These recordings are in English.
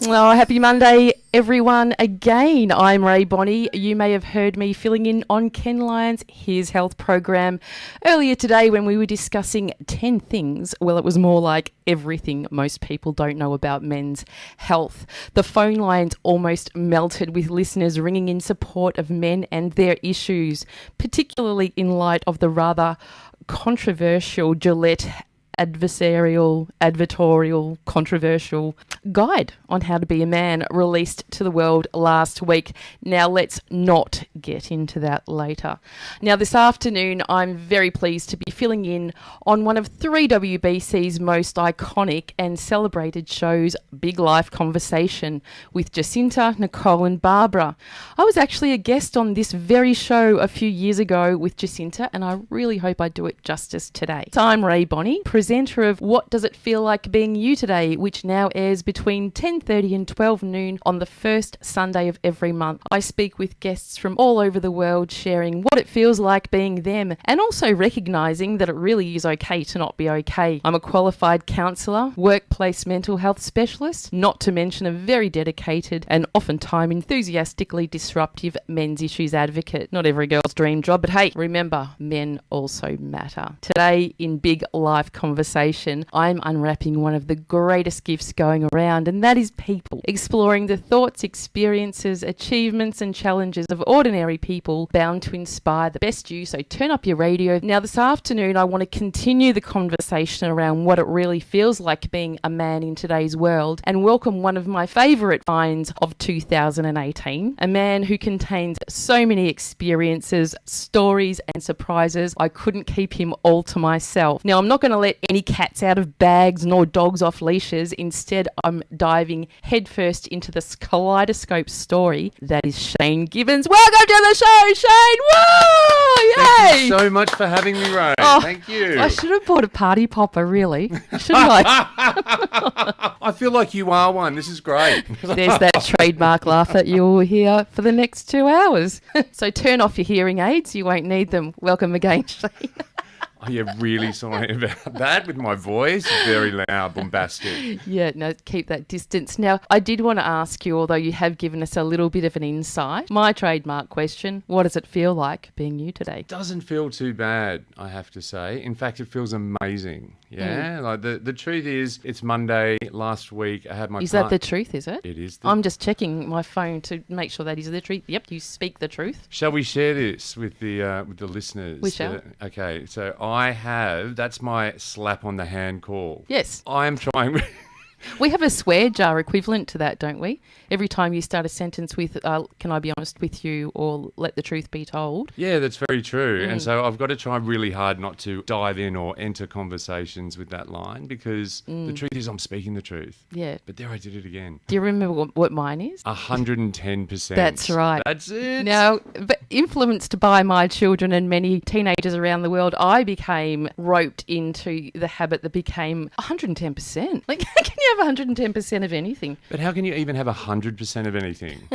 Oh, happy Monday, everyone. Again, I'm Rae Bonney. You may have heard me filling in on Ken Lyons' His Health program earlier today when we were discussing 10 things. Well, it was more like everything most people don't know about men's health. The phone lines almost melted with listeners ringing in support of men and their issues, particularly in light of the rather controversial Gillette advertorial, controversial guide on how to be a man released to the world last week. Now, let's not get into that later. Now, this afternoon, I'm very pleased to be filling in on one of 3WBC's most iconic and celebrated shows, Big Life Conversation, with Jacinta, Nicole and Barbara. I was actually a guest on this very show a few years ago with Jacinta, and I really hope I do it justice today. So I'm Rae Bonney, presenter of What Does It Feel Like Being You Today, which now airs between 10:30 and 12 noon on the first Sunday of every month. I speak with guests from all over the world, sharing what it feels like being them, and also recognising that it really is okay to not be okay. I'm a qualified counsellor, workplace mental health specialist, not to mention a very dedicated and oftentimes enthusiastically disruptive men's issues advocate. Not every girl's dream job, but hey, remember, men also matter. Today in Big Life Conversation, I'm unwrapping one of the greatest gifts going around, and that is people. Exploring the thoughts, experiences, achievements and challenges of ordinary people bound to inspire the best you, so turn up your radio. Now this afternoon I want to continue the conversation around what it really feels like being a man in today's world and welcome one of my favourite finds of 2018, a man who contains so many experiences, stories and surprises I couldn't keep him all to myself. Now I'm not going to let any cats out of bags nor dogs off leashes. Instead, I'm diving headfirst into this kaleidoscope story that is Shane Gibbons. Welcome to the show, Shane! Whoa! Yay! Thank you so much for having me, Rae. Oh, thank you. I should have bought a party popper, really. Shouldn't I? I feel like you are one. This is great. There's that trademark laugh that you'll hear for the next 2 hours. So turn off your hearing aids. You won't need them. Welcome again, Shane. Oh, yeah, really sorry about that with my voice. Very loud, bombastic. Yeah, no, keep that distance. Now, I did want to ask you, although you have given us a little bit of an insight, my trademark question, what does it feel like being you today? Doesn't feel too bad, I have to say. In fact, it feels amazing. Yeah, like the truth is, it's Monday. Last week, I had my... Is that the truth, is it? It is. I'm just checking my phone to make sure that is the truth. Yep, you speak the truth. Shall we share this with the listeners? We shall. Okay, so that's my slap on the hand call. Yes. I'm trying... We have a swear jar equivalent to that, don't we? Every time you start a sentence with, can I be honest with you, or let the truth be told. Yeah, that's very true. And so I've got to try really hard not to dive in or enter conversations with that line because the truth is I'm speaking the truth. Yeah. But there I did it again. Do you remember what mine is? 110%. That's right. That's it. Now, but influenced by my children and many teenagers around the world, I became roped into the habit that became 110%. Like, how can you have 110% of anything? But how can you even have 100% of anything?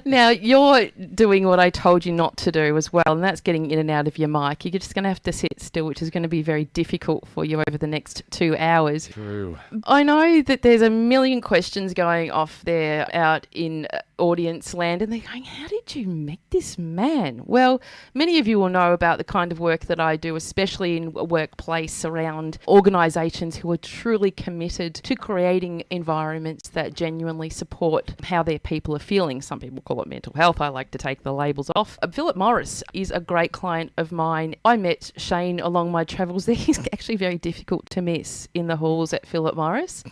Now, you're doing what I told you not to do as well, and that's getting in and out of your mic. You're just going to have to sit still, which is going to be very difficult for you over the next 2 hours. True. I know that there's a million questions going off there out in audience land, and they're going, how did you meet this man? Well, many of you will know about the kind of work that I do, especially in a workplace around organisations who are truly committed to creating environments that genuinely support how their people are feeling. Some people call it mental health. I like to take the labels off. Philip Morris is a great client of mine. I met Shane along my travels there. He's actually very difficult to miss in the halls at Philip Morris.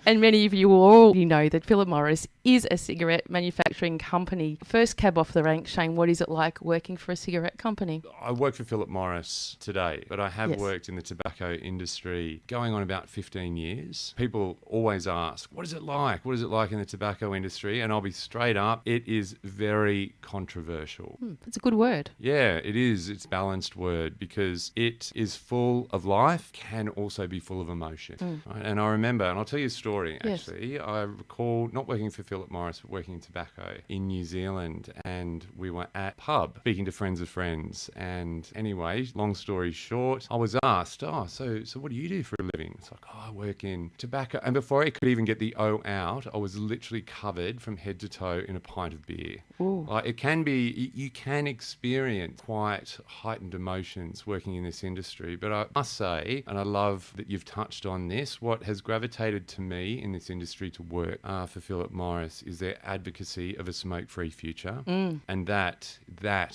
And many of you will already know that Philip Morris is a cigarette manufacturing company. First cab off the rank, Shane, what is it like working for a cigarette company? I work for Philip Morris today, but I have worked in the tobacco industry going on about 15 years. People always ask, what is it like? What is it like in the tobacco industry? And I'll be straight up, it is very controversial. That's a good word. Yeah, it is. It's a balanced word because it is full of life, can also be full of emotion. Right? And I remember, and I'll tell you a story actually. I recall not working for Philip Morris, but working in tobacco in New Zealand. And we were at a pub speaking to friends of friends. And anyway, long story short, I was asked, so what do you do for a living? It's like, I work in tobacco. And before I could even get the O out, I was literally covered from head to toe in a pint of beer. Like, it can be, you can experience quite heightened emotions working in this industry. But I must say, and I love that you've touched on this, what has gravitated to me in this industry to work for Philip Morris is their advocacy of a smoke-free future. And that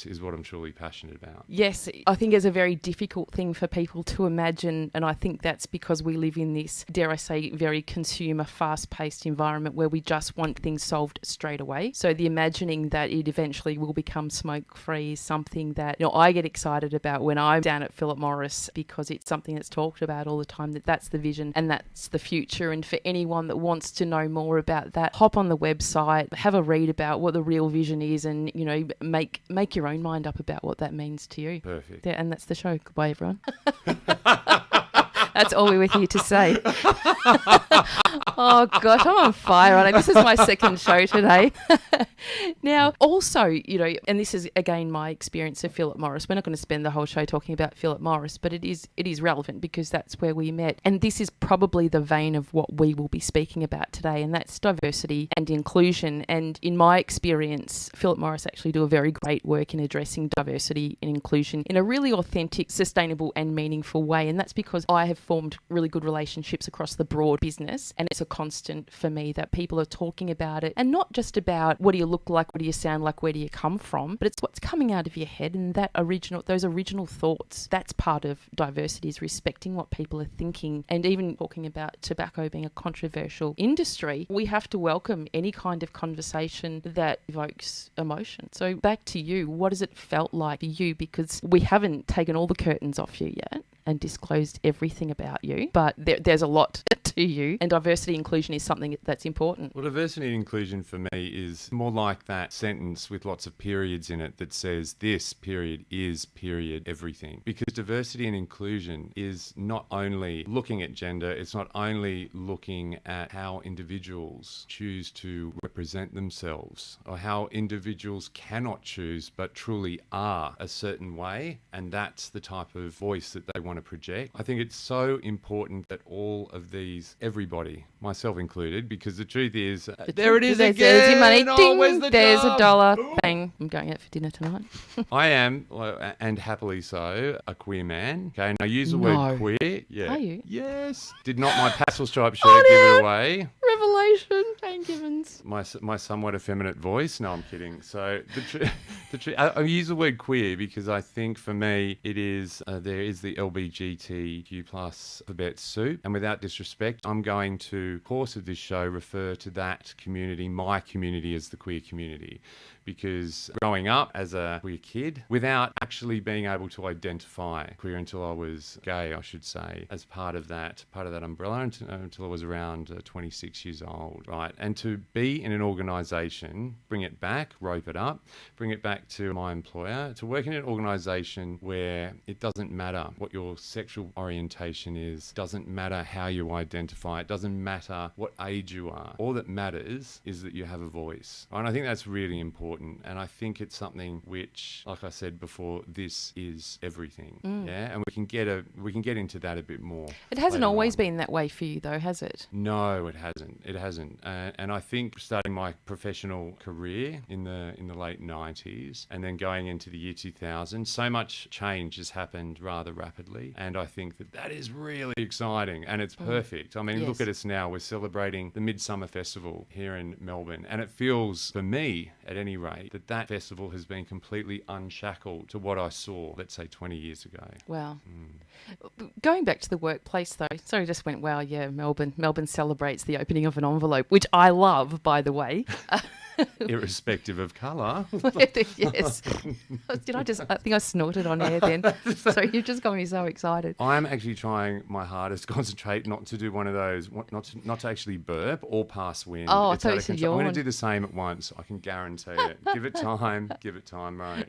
is what I'm truly passionate about. Yes, I think it's a very difficult thing for people to imagine, and I think that's because we live in this, dare I say, very consumer, fast-paced environment where we just want things solved straight away. So the imagining that it eventually will become smoke-free is something that, you know, I get excited about when I'm down at Philip Morris, because it's something that's talked about all the time, that's the vision and that's the future. And for anyone that wants to know more about that, hop on the website, have a read about what the real vision is, and, you know, make your own mind up about what that means to you. Perfect. Yeah, and that's the show. Goodbye, everyone. That's all we were here to say. Oh, gosh, I'm on fire, aren't I? This is my second show today. Now, also, you know, and this is, again, my experience of Philip Morris. We're not going to spend the whole show talking about Philip Morris, but it is relevant because that's where we met. And this is probably the vein of what we will be speaking about today, and that's diversity and inclusion. And in my experience, Philip Morris actually do a very great work in addressing diversity and inclusion in a really authentic, sustainable and meaningful way. And that's because I have formed really good relationships across the broad business, and it's a constant for me that people are talking about it, and not just about what do you look like, what do you sound like, where do you come from, but it's what's coming out of your head, and those original thoughts. That's part of diversity, is respecting what people are thinking. And even talking about tobacco being a controversial industry, we have to welcome any kind of conversation that evokes emotion. So back to you, what has it felt like for you? Because we haven't taken all the curtains off you yet and disclosed everything about you, but there's a lot to you, and diversity and inclusion is something that's important. Well, diversity and inclusion for me is more like that sentence with lots of periods in it that says this period is period everything. Because diversity and inclusion is not only looking at gender, it's not only looking at how individuals choose to represent themselves, or how individuals cannot choose but truly are a certain way, and that's the type of voice that they want to project. I think it's so important that all of these, everybody, myself included, because the truth is, there it is again. There's your money. Oh, Ding, where's the there's dub? a dollar. Bang. I'm going out for dinner tonight. I am, and happily so, a queer man. Okay, and I use the word queer. Yeah. Are you? Yes. Did not my pastel stripe shirt give it away? Revelation, Shane Gibbons. My somewhat effeminate voice. No, I'm kidding. So I use the word queer because I think for me it is there is the LBGTQ plus alphabet soup, and without disrespect, I'm going to, course of this show, refer to that community, my community, as the queer community. Because growing up as a queer kid, without actually being able to identify queer until I was gay, I should say, as part of that umbrella until I was around 26 years old, right? And to be in an organisation, bring it back, rope it up, bring it back to my employer, to work in an organisation where it doesn't matter what your sexual orientation is, doesn't matter how you identify, it doesn't matter what age you are. All that matters is that you have a voice. And I think that's really important. And I think it's something which, like I said before, this is everything. Yeah, and we can get into that a bit more. It hasn't always been that way for you, though, has it? No, it hasn't. It hasn't. And I think starting my professional career in the late 90s and then going into the year 2000, so much change has happened rather rapidly. And I think that is really exciting, and it's perfect. I mean, look at us now. We're celebrating the Midsummer Festival here in Melbourne, and it feels, for me, at any rate, that festival has been completely unshackled to what I saw, let's say, 20 years ago. Wow. Going back to the workplace, though, sorry, just went, wow, yeah, Melbourne celebrates the opening of an envelope, which I love, by the way. Irrespective of colour. Yes. I think I snorted on air then. So you've just got me so excited. I'm actually trying my hardest to concentrate not to do one of those, not to actually burp or pass wind. Oh, it's I thought you said yawn. I'm going to do the same at once. I can guarantee it. Give it time, right?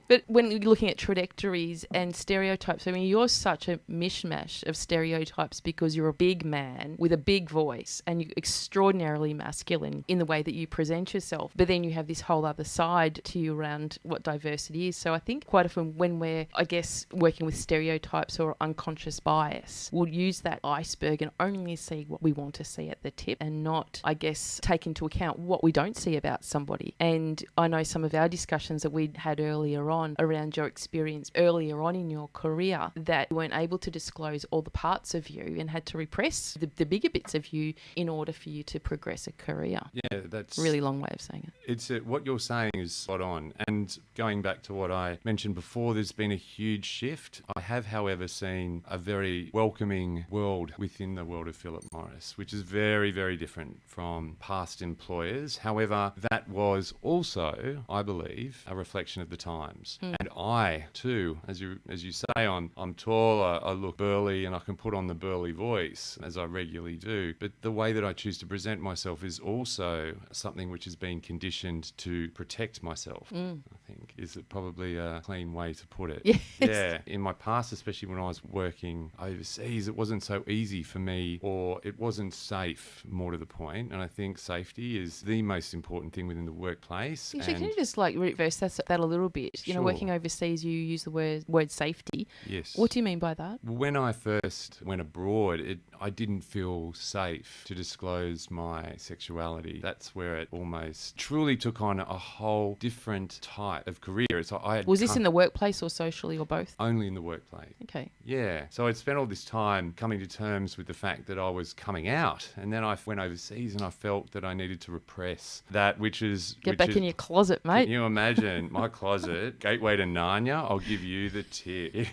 But when you're looking at trajectories and stereotypes, I mean, you're such a mishmash of stereotypes because you're a big man with a big voice and you're extraordinarily masculine in the way that you present yourself. yourself. But then you have this whole other side to you around what diversity is. So I think quite often when we're, I guess, working with stereotypes or unconscious bias, we'll use that iceberg and only see what we want to see at the tip and not, I guess, take into account what we don't see about somebody. And I know some of our discussions that we'd had earlier on around your experience earlier on in your career, that you weren't able to disclose all the parts of you and had to repress the bigger bits of you in order for you to progress a career. Yeah, that's a really long way of saying it. It's what you're saying is spot on. And going back to what I mentioned before, there's been a huge shift. I have, however, seen a very welcoming world within the world of Philip Morris, which is very, very different from past employers. However, that was also, I believe, a reflection of the times. And I, too, as you say, I'm tall, I look burly, and I can put on the burly voice, as I regularly do. But the way that I choose to present myself is also something which has been conditioned to protect myself, I think, is it probably a clean way to put it. Yes. Yeah. In my past, especially when I was working overseas, it wasn't so easy for me, or it wasn't safe, more to the point. And I think safety is the most important thing within the workplace. Actually, can you just reverse that a little bit? You know, working overseas, you use the word safety. Yes. What do you mean by that? When I first went abroad, I didn't feel safe to disclose my sexuality. That's where it almost truly took on a whole different type of career. So was this in the workplace or socially or both? Only in the workplace. Okay. Yeah. So I'd spent all this time coming to terms with the fact that I was coming out, and then I went overseas and I felt that I needed to repress that, Get back in your closet, mate. Can you imagine my closet, gateway to Narnia? I'll give you the tip.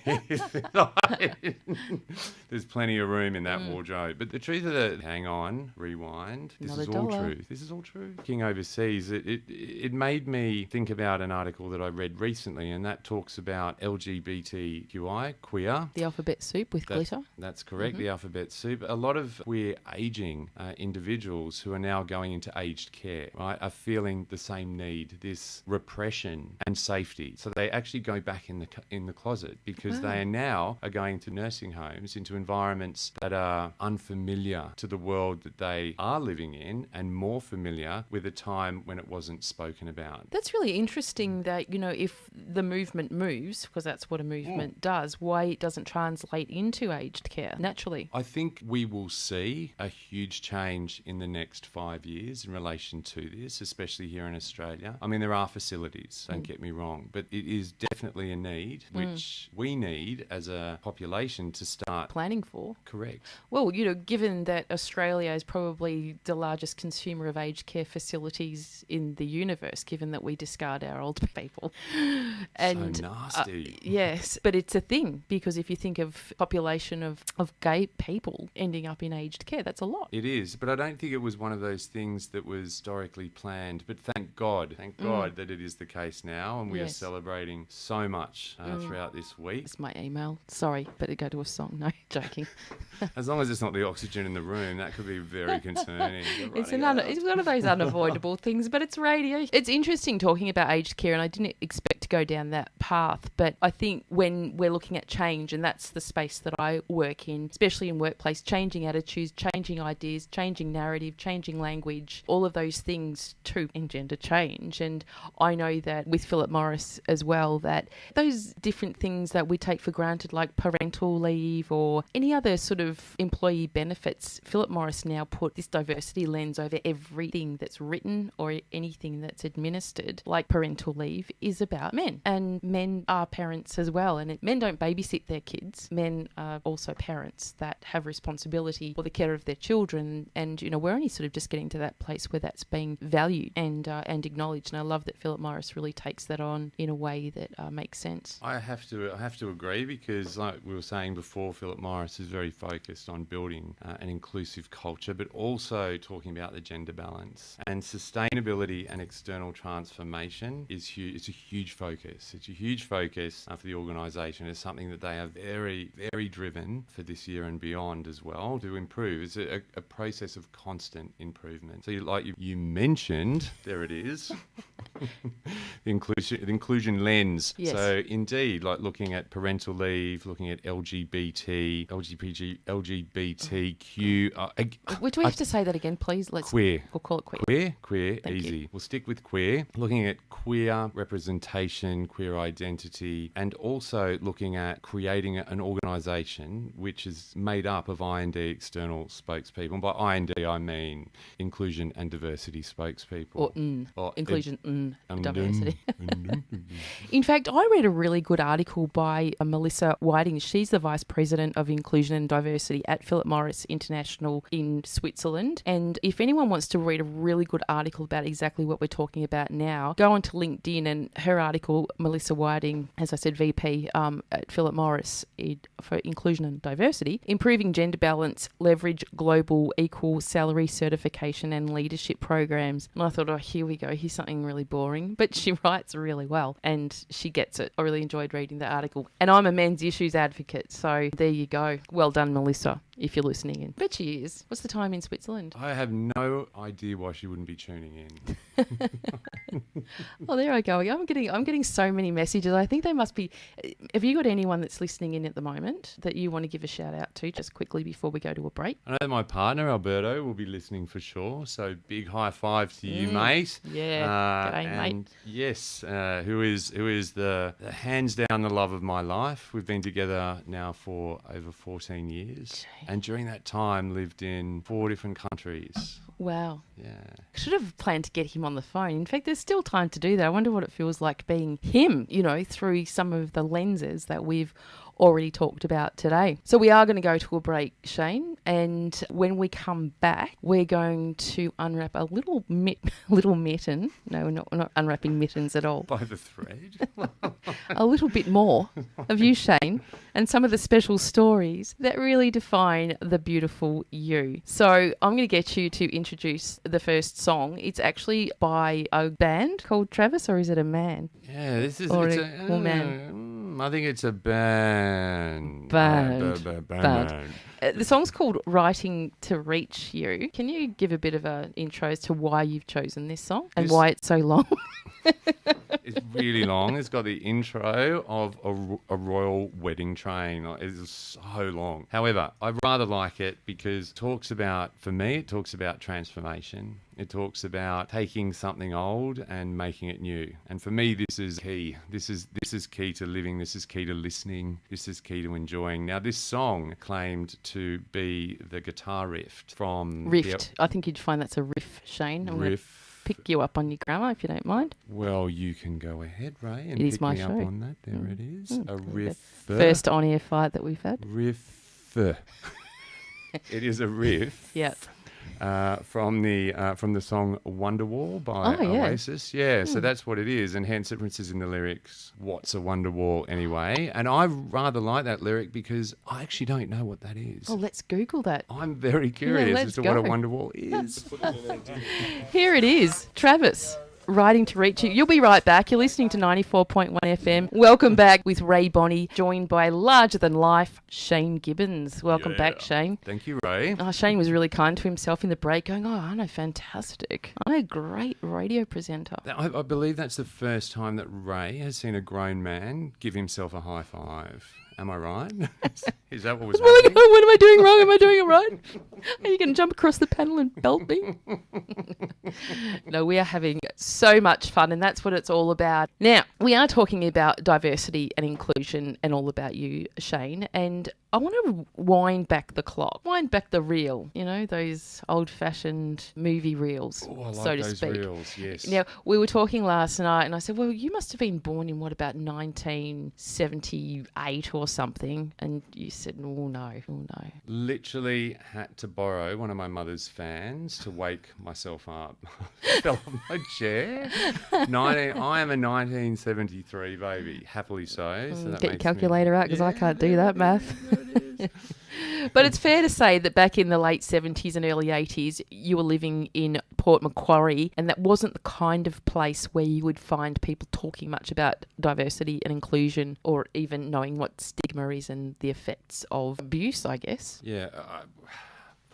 There's plenty of room in that wardrobe. But the truth of it, hang on, rewind. This is all truth. This is all true. Working overseas, it made me think about an article that I read recently, and that talks about LGBTQI, queer. The alphabet soup with glitter. That's correct, the alphabet soup. A lot of queer aging individuals who are now going into aged care, right, are feeling the same need, this repression and safety. So they actually go back in the closet because they are going to nursing homes, into environments that are unfamiliar to the world that they are living in and more familiar with a time when it wasn't spoken about. That's really interesting that, you know, if the movement moves, because that's what a movement does, why it doesn't translate into aged care naturally. I think we will see a huge change in the next 5 years in relation to this, especially here in Australia. I mean, there are facilities, don't get me wrong, but it is definitely a need which we need as a population to start planning for. Correct. Well, you know, given that Australia is probably the largest consumer of aged care facilities in the universe, given that we discard our old people. And so nasty. Yes, but it's a thing, because if you think of population of gay people ending up in aged care, that's a lot. It is, but I don't think it was one of those things that was historically planned. But thank God that it is the case now, and we are celebrating so much throughout this week. It's my email. Sorry, better go to a song. No, joking. As long as it's not the oxygen in the room, that could be very concerning. It's one of those unavoidable things, but it's radio. It's interesting talking about aged care, and I didn't expect to go down that path, but I think when we're looking at change, and that's the space that I work in, especially in workplace, changing attitudes, changing ideas, changing narrative, changing language, all of those things too engender change. And I know that with Philip Morris as well, that those different things that we take for granted, like parental leave or any other sort of employee benefits, Philip Morris now put this diversity lens over everything that's written or anything that's administered. Like parental leave is about men, and men are parents as well, and men don't babysit their kids. Men are also parents that have responsibility for the care of their children, and you know, we're only sort of just getting to that place where that's being valued and acknowledged. And I love that Philip Morris really takes that on in a way that makes sense. I have to agree, because like we were saying before, Philip Morris is very focused on building an inclusive culture, but also talking about the gender balance, and sustainability and external transformation is huge. It's a huge focus. It's a huge focus for the organisation. It's something that they are very, very driven for this year and beyond as well to improve. It's a process of constant improvement. So you mentioned, there it is. The inclusion lens. Yes. So indeed, like looking at parental leave, looking at LGBTQ. Do we have to say that again, please? Queer. We'll call it queer. Queer, Thank easy. you. We'll stick with queer. Looking at queer representation, queer identity, and also looking at creating an organisation which is made up of I&D external spokespeople. And by I&D, I mean inclusion and diversity spokespeople. Inclusion diversity. In fact, I read a really good article by Melissa Whiting. She's the Vice President of Inclusion and Diversity at Philip Morris International in Switzerland. And if anyone wants to read a really good article about exactly what we're talking about now, go onto LinkedIn, and her article, Melissa Whiting, as I said, VP at Philip Morris for Inclusion and Diversity, Improving Gender Balance, Leverage Global Equal Salary Certification and Leadership Programs. And I thought, oh, here we go. Here's something really boring. But she writes really well and she gets it. I really enjoyed reading the article. And I'm a men's issues advocate. So there you go. Well done, Melissa, if you're listening in. But she is. What's the time in Switzerland? I have no idea why she wouldn't be tuning in. Well, there I go. I'm getting so many messages. I think they must be. Have you got anyone that's listening in at the moment that you want to give a shout out to just quickly before we go to a break? I know my partner Alberto will be listening for sure. So big high five to you, mate. Yeah. G'day, and mate. Yes, who is the hands down the love of my life. We've been together now for over 14 years, and during that time lived in 4 different countries. Wow. Yeah. I should have planned to get him on the phone. In fact, there's still time to do that. I wonder what it feels like being him, through some of the lenses that we've already talked about today. So we are going to go to a break, Shane, and when we come back, we're going to unwrap a little mitten. No, we're not unwrapping mittens at all. By the thread. A little bit more of you, Shane, and some of the special stories that really define the beautiful you. So I'm going to get you to introduce the first song. It's actually by a band called Travis, or is it a man? Yeah, this is Or it's a woman. I think it's a band. Band. Band. The song's called Writing to Reach You. Can you give a bit of an intro as to why you've chosen this song and why it's so long? It's really long. It's got the intro of a royal wedding train. It's so long. However, I rather like it because for me, it talks about transformation. It talks about taking something old and making it new. And for me, this is key. This is key to living. This is key to listening. This is key to enjoying. Now, this song claimed to be the guitar riff from... Rift. I think you'd find that's a riff, Shane. I'm going to pick you up on your grammar if you don't mind. Well, you can go ahead, Ray, and it is pick my me show. up on that. There it is. A riff. First on-air fight that we've had. Riff. It is a riff. Yeah. From the song Wonderwall by Oasis. Yeah, so that's what it is, and hence it says in the lyrics, what's a Wonderwall anyway? And I rather like that lyric because I actually don't know what that is. Oh, let's Google that. I'm very curious as to what a Wonderwall is. Here it is. Travis. Writing to Reach You. You'll be right back. You're listening to 94.1 FM. Welcome back with Rae Bonney, joined by larger-than-life Shane Gibbons. Welcome back, Shane. Thank you, Ray. Oh, Shane was really kind to himself in the break, going, I know, fantastic. I know, a great radio presenter. I believe that's the first time that Ray has seen a grown man give himself a high five. Am I right? Is that what was happening? What am I doing wrong? Am I doing it right? Are you going to jump across the panel and belt me? No, we are having so much fun, and that's what it's all about. Now, we are talking about diversity and inclusion and all about you, Shane, and I want to wind back the clock, wind back the reel, those old-fashioned movie reels, so to speak. Reels, yes. Now, we were talking last night, and I said, well, you must have been born in, about 1978 or something? And you said, oh, no. Literally had to borrow one of my mother's fans to wake myself up. I fell off my chair. I am a 1973 baby, happily so. Get your calculator out, because I can't do that math. But it's fair to say that back in the late 70s and early 80s, you were living in Port Macquarie, and that wasn't the kind of place where you would find people talking much about diversity and inclusion, or even knowing what stigma is and the effects of abuse, I guess. Yeah.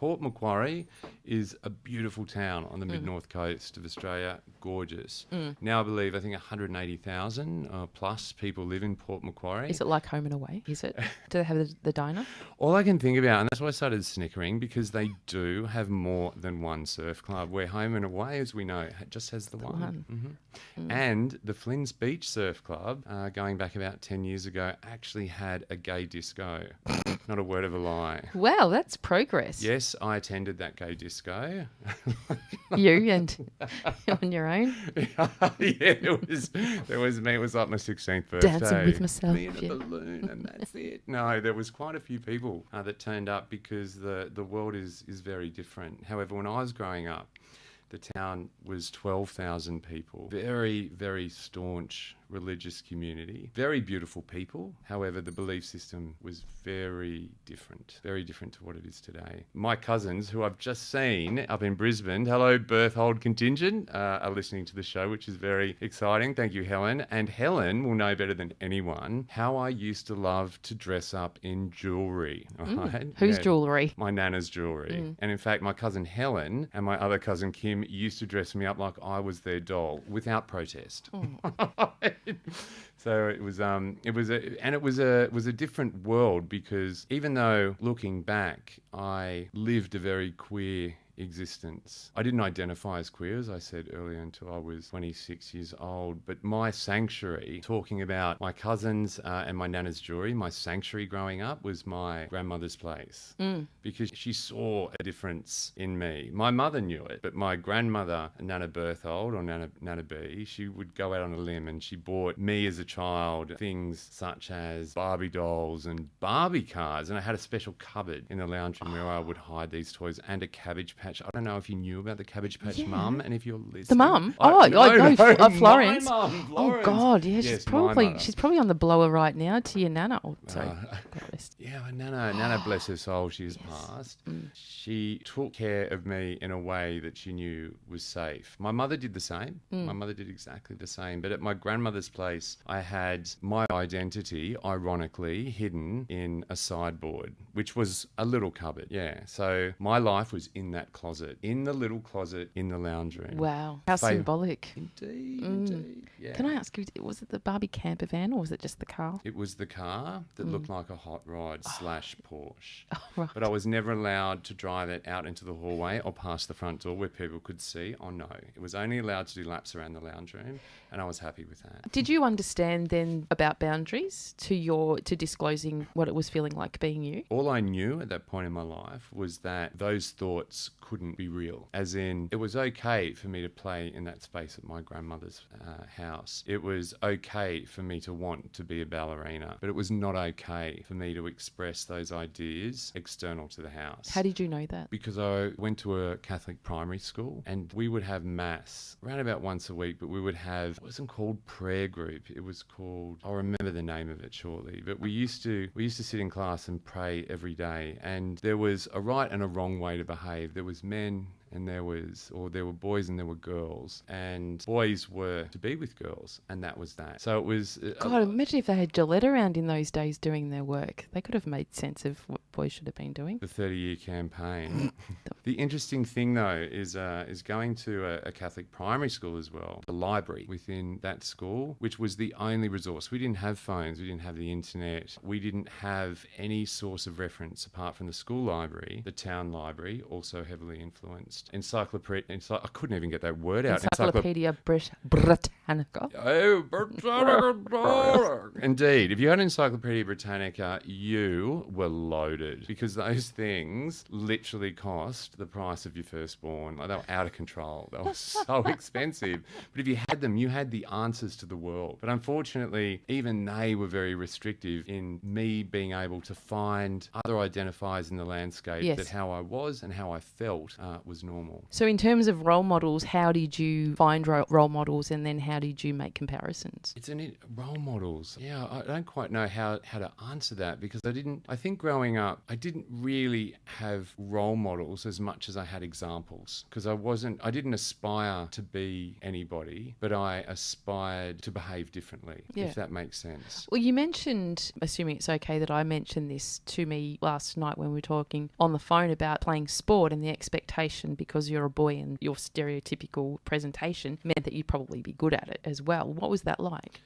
Port Macquarie is a beautiful town on the mid-north coast of Australia. Gorgeous. Now I think 180,000 plus people live in Port Macquarie. Is it like Home and Away? Is it? Do they have the diner? All I can think about, and that's why I started snickering, because they do have more than one surf club, where Home and Away, as we know, just has the one. And the Flynn's Beach Surf Club, going back about 10 years ago, actually had a gay disco. Not a word of a lie. Wow, that's progress. Yes, I attended that gay disco. You and on your own? It was me. It was like my 16th birthday. Dancing with myself. Me and a balloon, and that's it. No, there was quite a few people that turned up because the world is very different. However, when I was growing up, the town was 12,000 people. Very, very staunch religious community. Very beautiful people. However, the belief system was very different to what it is today. My cousins, who I've just seen up in Brisbane, hello Berthold contingent, are listening to the show, which is very exciting. Thank you, Helen. And Helen will know better than anyone how I used to love to dress up in jewellery. Right? Whose jewellery? My nana's jewellery. And in fact, my cousin Helen and my other cousin Kim used to dress me up like I was their doll without protest. So it was a different world, because even though looking back, I lived a very queer existence. I didn't identify as queer, as I said earlier, until I was 26 years old. But my sanctuary, talking about my cousins and my nana's jewellery, my sanctuary growing up was my grandmother's place, because she saw a difference in me. My mother knew it, but my grandmother, Nana Berthold, or Nana B, she would go out on a limb, and she bought me as a child things such as Barbie dolls and Barbie cars. And I had a special cupboard in the lounge room where I would hide these toys, and a Cabbage Patch. I don't know if you knew about the Cabbage Patch Mum, and if you're listening. The mum? Florence. My mum, Florence. Oh God, yeah, Yes, she's probably on the blower right now to your nana. Oh, sorry. Yeah, my Nana, bless her soul, she has passed. She took care of me in a way that she knew was safe. My mother did the same. My mother did exactly the same. But at my grandmother's place, I had my identity, ironically, hidden in a sideboard, which was a little cupboard. Yeah, so my life was in that closet, in the little closet in the lounge room. Wow, how symbolic. Indeed. Yeah. Can I ask you, was it the Barbie camper van, or was it just the car? It was the car that looked like a hot rod / Porsche. Oh, right. But I was never allowed to drive it out into the hallway or past the front door where people could see. Oh no, it was only allowed to do laps around the lounge room, and I was happy with that. Did you understand then about boundaries to disclosing what it was feeling like being you? All I knew at that point in my life was that those thoughts couldn't be real. As in, it was okay for me to play in that space at my grandmother's house. It was okay for me to want to be a ballerina, but it was not okay for me to express those ideas external to the house. How did you know that? Because I went to a Catholic primary school, and we would have mass around about once a week, but we would have, it wasn't called prayer group, it was called, I'll remember the name of it shortly, but we used to sit in class and pray every day, and there was a right and a wrong way to behave. There was men and there were boys and there were girls, and boys were to be with girls, and that was that. So it was... God, imagine if they had Gillette around in those days doing their work. They could have made sense of what boys should have been doing. The 30-year campaign. The interesting thing, though, is going to a Catholic primary school as well, the library within that school, which was the only resource. We didn't have phones, we didn't have the internet, we didn't have any source of reference apart from the school library, the town library, also heavily influenced. Encyclopedia, I couldn't even get that word out. Encyclopedia Britannica. Oh, Britannica. Indeed. If you had Encyclopedia Britannica, you were loaded, because those things literally cost the price of your firstborn. Like, they were out of control. They were so expensive. But if you had them, you had the answers to the world. But unfortunately, even they were very restrictive in me being able to find other identifiers in the landscape that how I was and how I felt was normal. So in terms of role models, how did you find role models, and then how did you make comparisons? Role models. Yeah, I don't quite know how to answer that, because I think growing up, up, I didn't really have role models as much as I had examples, because I didn't aspire to be anybody, but I aspired to behave differently, if that makes sense. Well, you mentioned, assuming it's okay that I mentioned this to me last night when we were talking on the phone about playing sport, and the expectation because you're a boy and your stereotypical presentation meant that you'd probably be good at it as well. What was that like?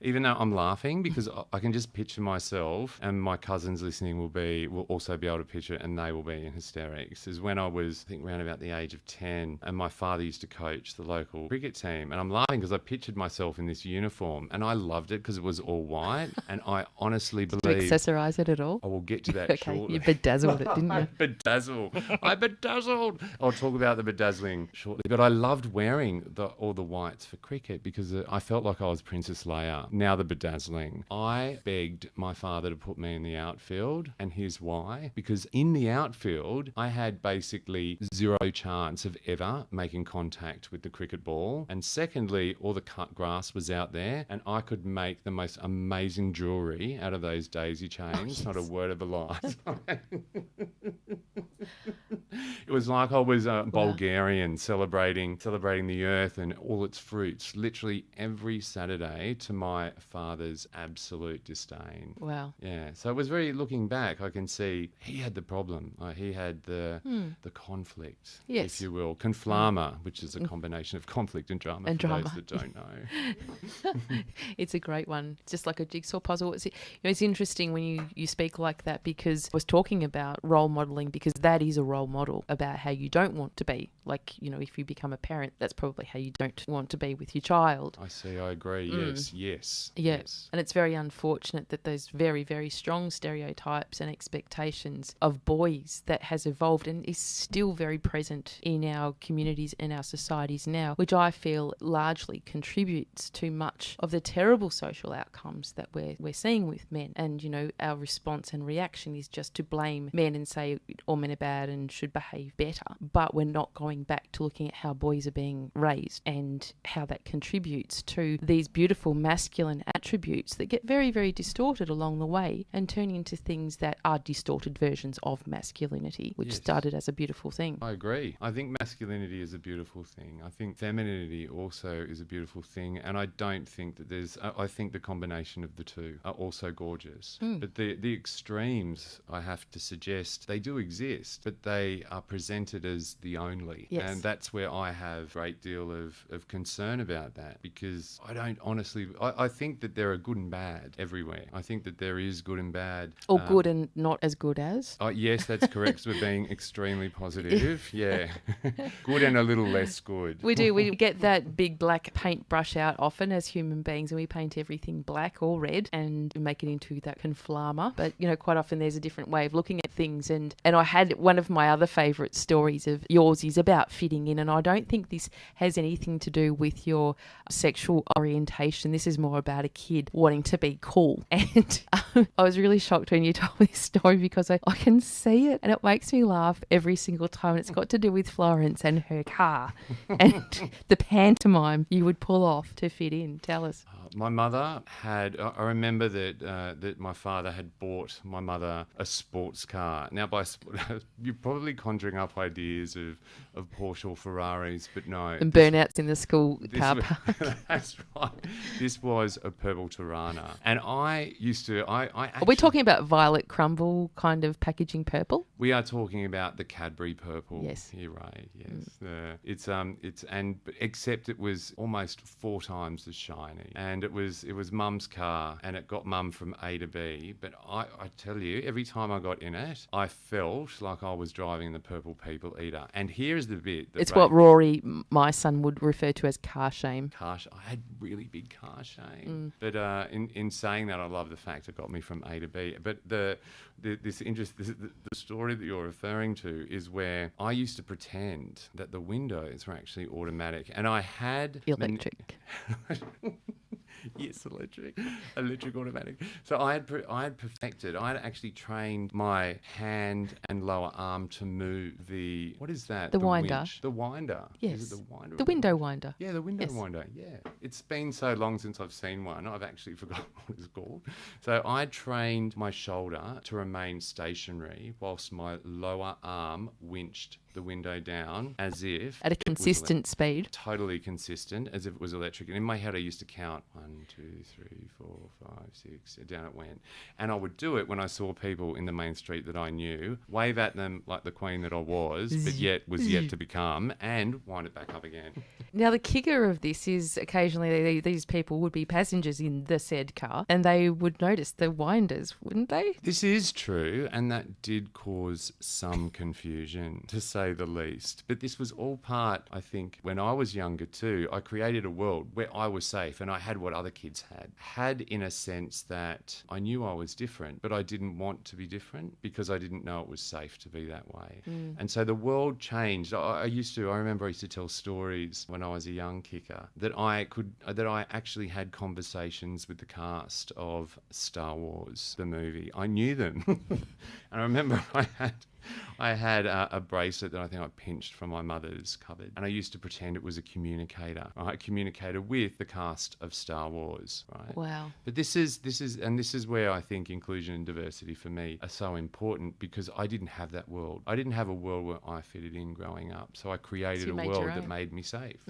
Even though I'm laughing because I can just picture myself, and my cousins listening will also be able to picture it, and they will be in hysterics. Is when I was, I think, around about the age of 10, and my father used to coach the local cricket team, and I'm laughing because I pictured myself in this uniform, and I loved it because it was all white, and I honestly believe... Did you accessorise it at all? I will get to that shortly. You bedazzled it, didn't you? I bedazzled. I'll talk about the bedazzling shortly, but I loved wearing all the whites for cricket because I felt like I was Princess Leia. Now the bedazzling. I begged my father to put me in the outfield, and here's why. Because in the outfield, I had basically zero chance of ever making contact with the cricket ball. And secondly, all the cut grass was out there, and I could make the most amazing jewellery out of those daisy chains. Not a word of a lie. It was like I was a Bulgarian celebrating the earth and all its fruits, literally every Saturday, to my father's absolute disdain. Wow. Yeah. So it was very, looking back, I can see he had the problem. He had the conflict, if you will. Conflama, which is a combination of conflict and drama those that don't know. It's a great one. It's just like a jigsaw puzzle. It's interesting when you speak like that, because I was talking about role modelling, because that is a role model about how you don't want to be. Like, if you become a parent, that's probably how you don't want to be with your child. I see. I agree. Yes. Yes. And it's very unfortunate that those very, very strong stereotypes and expectations of boys that has evolved and is still very present in our communities and our societies now, which I feel largely contributes to much of the terrible social outcomes that we're seeing with men. And, our response and reaction is just to blame men and say all men are bad and should behave better. But we're not going back to looking at how boys are being raised and how that contributes to these beautiful masculine attributes that get very, very distorted along the way and turn into things that are distorted versions of masculinity, which started as a beautiful thing. I agree. I think masculinity is a beautiful thing. I think femininity also is a beautiful thing. And I don't think that I think the combination of the two are also gorgeous. But the extremes, I have to suggest, they do exist, but they are presented as the only. Yes. And that's where I have a great deal of concern about that, because I don't honestly... I think that there are good and bad everywhere. I think that there is good and bad. Or good and not as good as? Yes, that's correct. We're being extremely positive. Yeah. Good and a little less good. We do. We get that big black paintbrush out often as human beings, and we paint everything black or red and make it into that conflama. But, quite often there's a different way of looking at things. And I had one of my other favourite stories of yours is about fitting in. And I don't think this has anything to do with your sexual orientation. This is more about a kid wanting to be cool. And I was really shocked when you told me this story, because I can see it and it makes me laugh every single time. And it's got to do with Florence and her car and the pantomime you would pull off to fit in. Tell us. My mother had... I remember that my father had bought my mother a sports car. Now, you're probably conjuring up ideas of Porsche or Ferraris, but no. And burnouts in the school car park. That's right. This was a purple Tirana. And I used to... Are we talking about violet crumble kind of packaging purple? We are talking about the Cadbury purple. Yes. Here, Ray. Yes. Except it was almost 4 times as shiny. And it was Mum's car, and it got Mum from A to B. But I tell you, every time I got in it, I felt like I was driving the purple people eater. And here's the bit. It's what Rory, my son, would refer to as car shame. I had really big car shame. But in saying that, I love the fact it got me from A to B. But the story that you're referring to is where I used to pretend that the windows were actually automatic, and I had electric. Yes, electric automatic. So I had perfected. I had actually trained my hand and lower arm to move the, what is that? The winder. Winch. The winder. Yes. Is it the winder? The window winder. Yeah, the window Yes. winder. Yeah. It's been so long since I've seen one. I've actually forgotten what it's called. So I trained my shoulder to remain stationary whilst my lower arm winched the window down as if At a consistent speed. Totally consistent, as if it was electric. And in my head, I used to count 1, 2, 3, 4, 5, 6, down it went. And I would do it when I saw people in the main street that I knew, wave at them like the queen that I was, but yet was yet to become, and wind it back up again. Now, the kicker of this is occasionally these people would be passengers in the said car and they would notice the winders, wouldn't they? This is true, and that did cause some confusion, to say the least. But this was all part, I think, when I was younger too, I created a world where I was safe and I had what other kids had in a sense that I knew I was different, but I didn't want to be different because I didn't know it was safe to be that way. And so the world changed. I remember I used to tell stories when I was a young kicker that I actually had conversations with the cast of Star Wars, the movie. I knew them. And I remember I had a bracelet that I think I pinched from my mother's cupboard, and I used to pretend it was a communicator. I communicated with the cast of Star Wars, right? Wow. But this is where I think inclusion and diversity for me are so important, because I didn't have that world. I didn't have a world where I fitted in growing up, so I created a world that made me safe.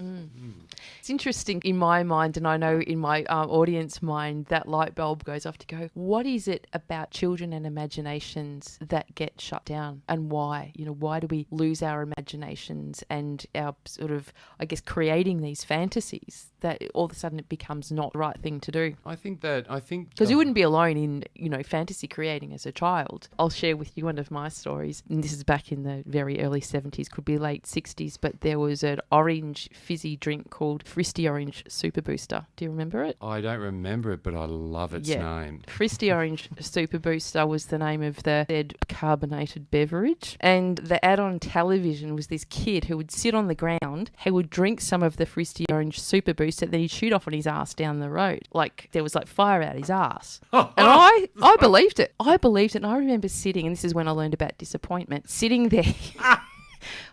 It's interesting in my mind, and I know in my audience mind, that light bulb goes off to go, what is it about children and imaginations that get shut down, and why? Why do we lose our imaginations and our sort of, I guess, creating these fantasies that all of a sudden it becomes not the right thing to do? I think because you wouldn't be alone in fantasy creating as a child. I'll share with you one of my stories, and this is back in the very early 70s, could be late 60s, but there was an orange fizzy drink called Fristy Orange Super Booster. Do you remember it? I don't remember it, but I love its name. Fristy Orange Super Booster was the name of the said carbonated beverage, and the ad on television was this kid who would sit on the ground, he would drink some of the Fristy Orange Super Booster, then he'd shoot off on his ass down the road. Like there was like fire out his ass. And I believed it. And I remember sitting, and this is when I learned about disappointment, sitting there.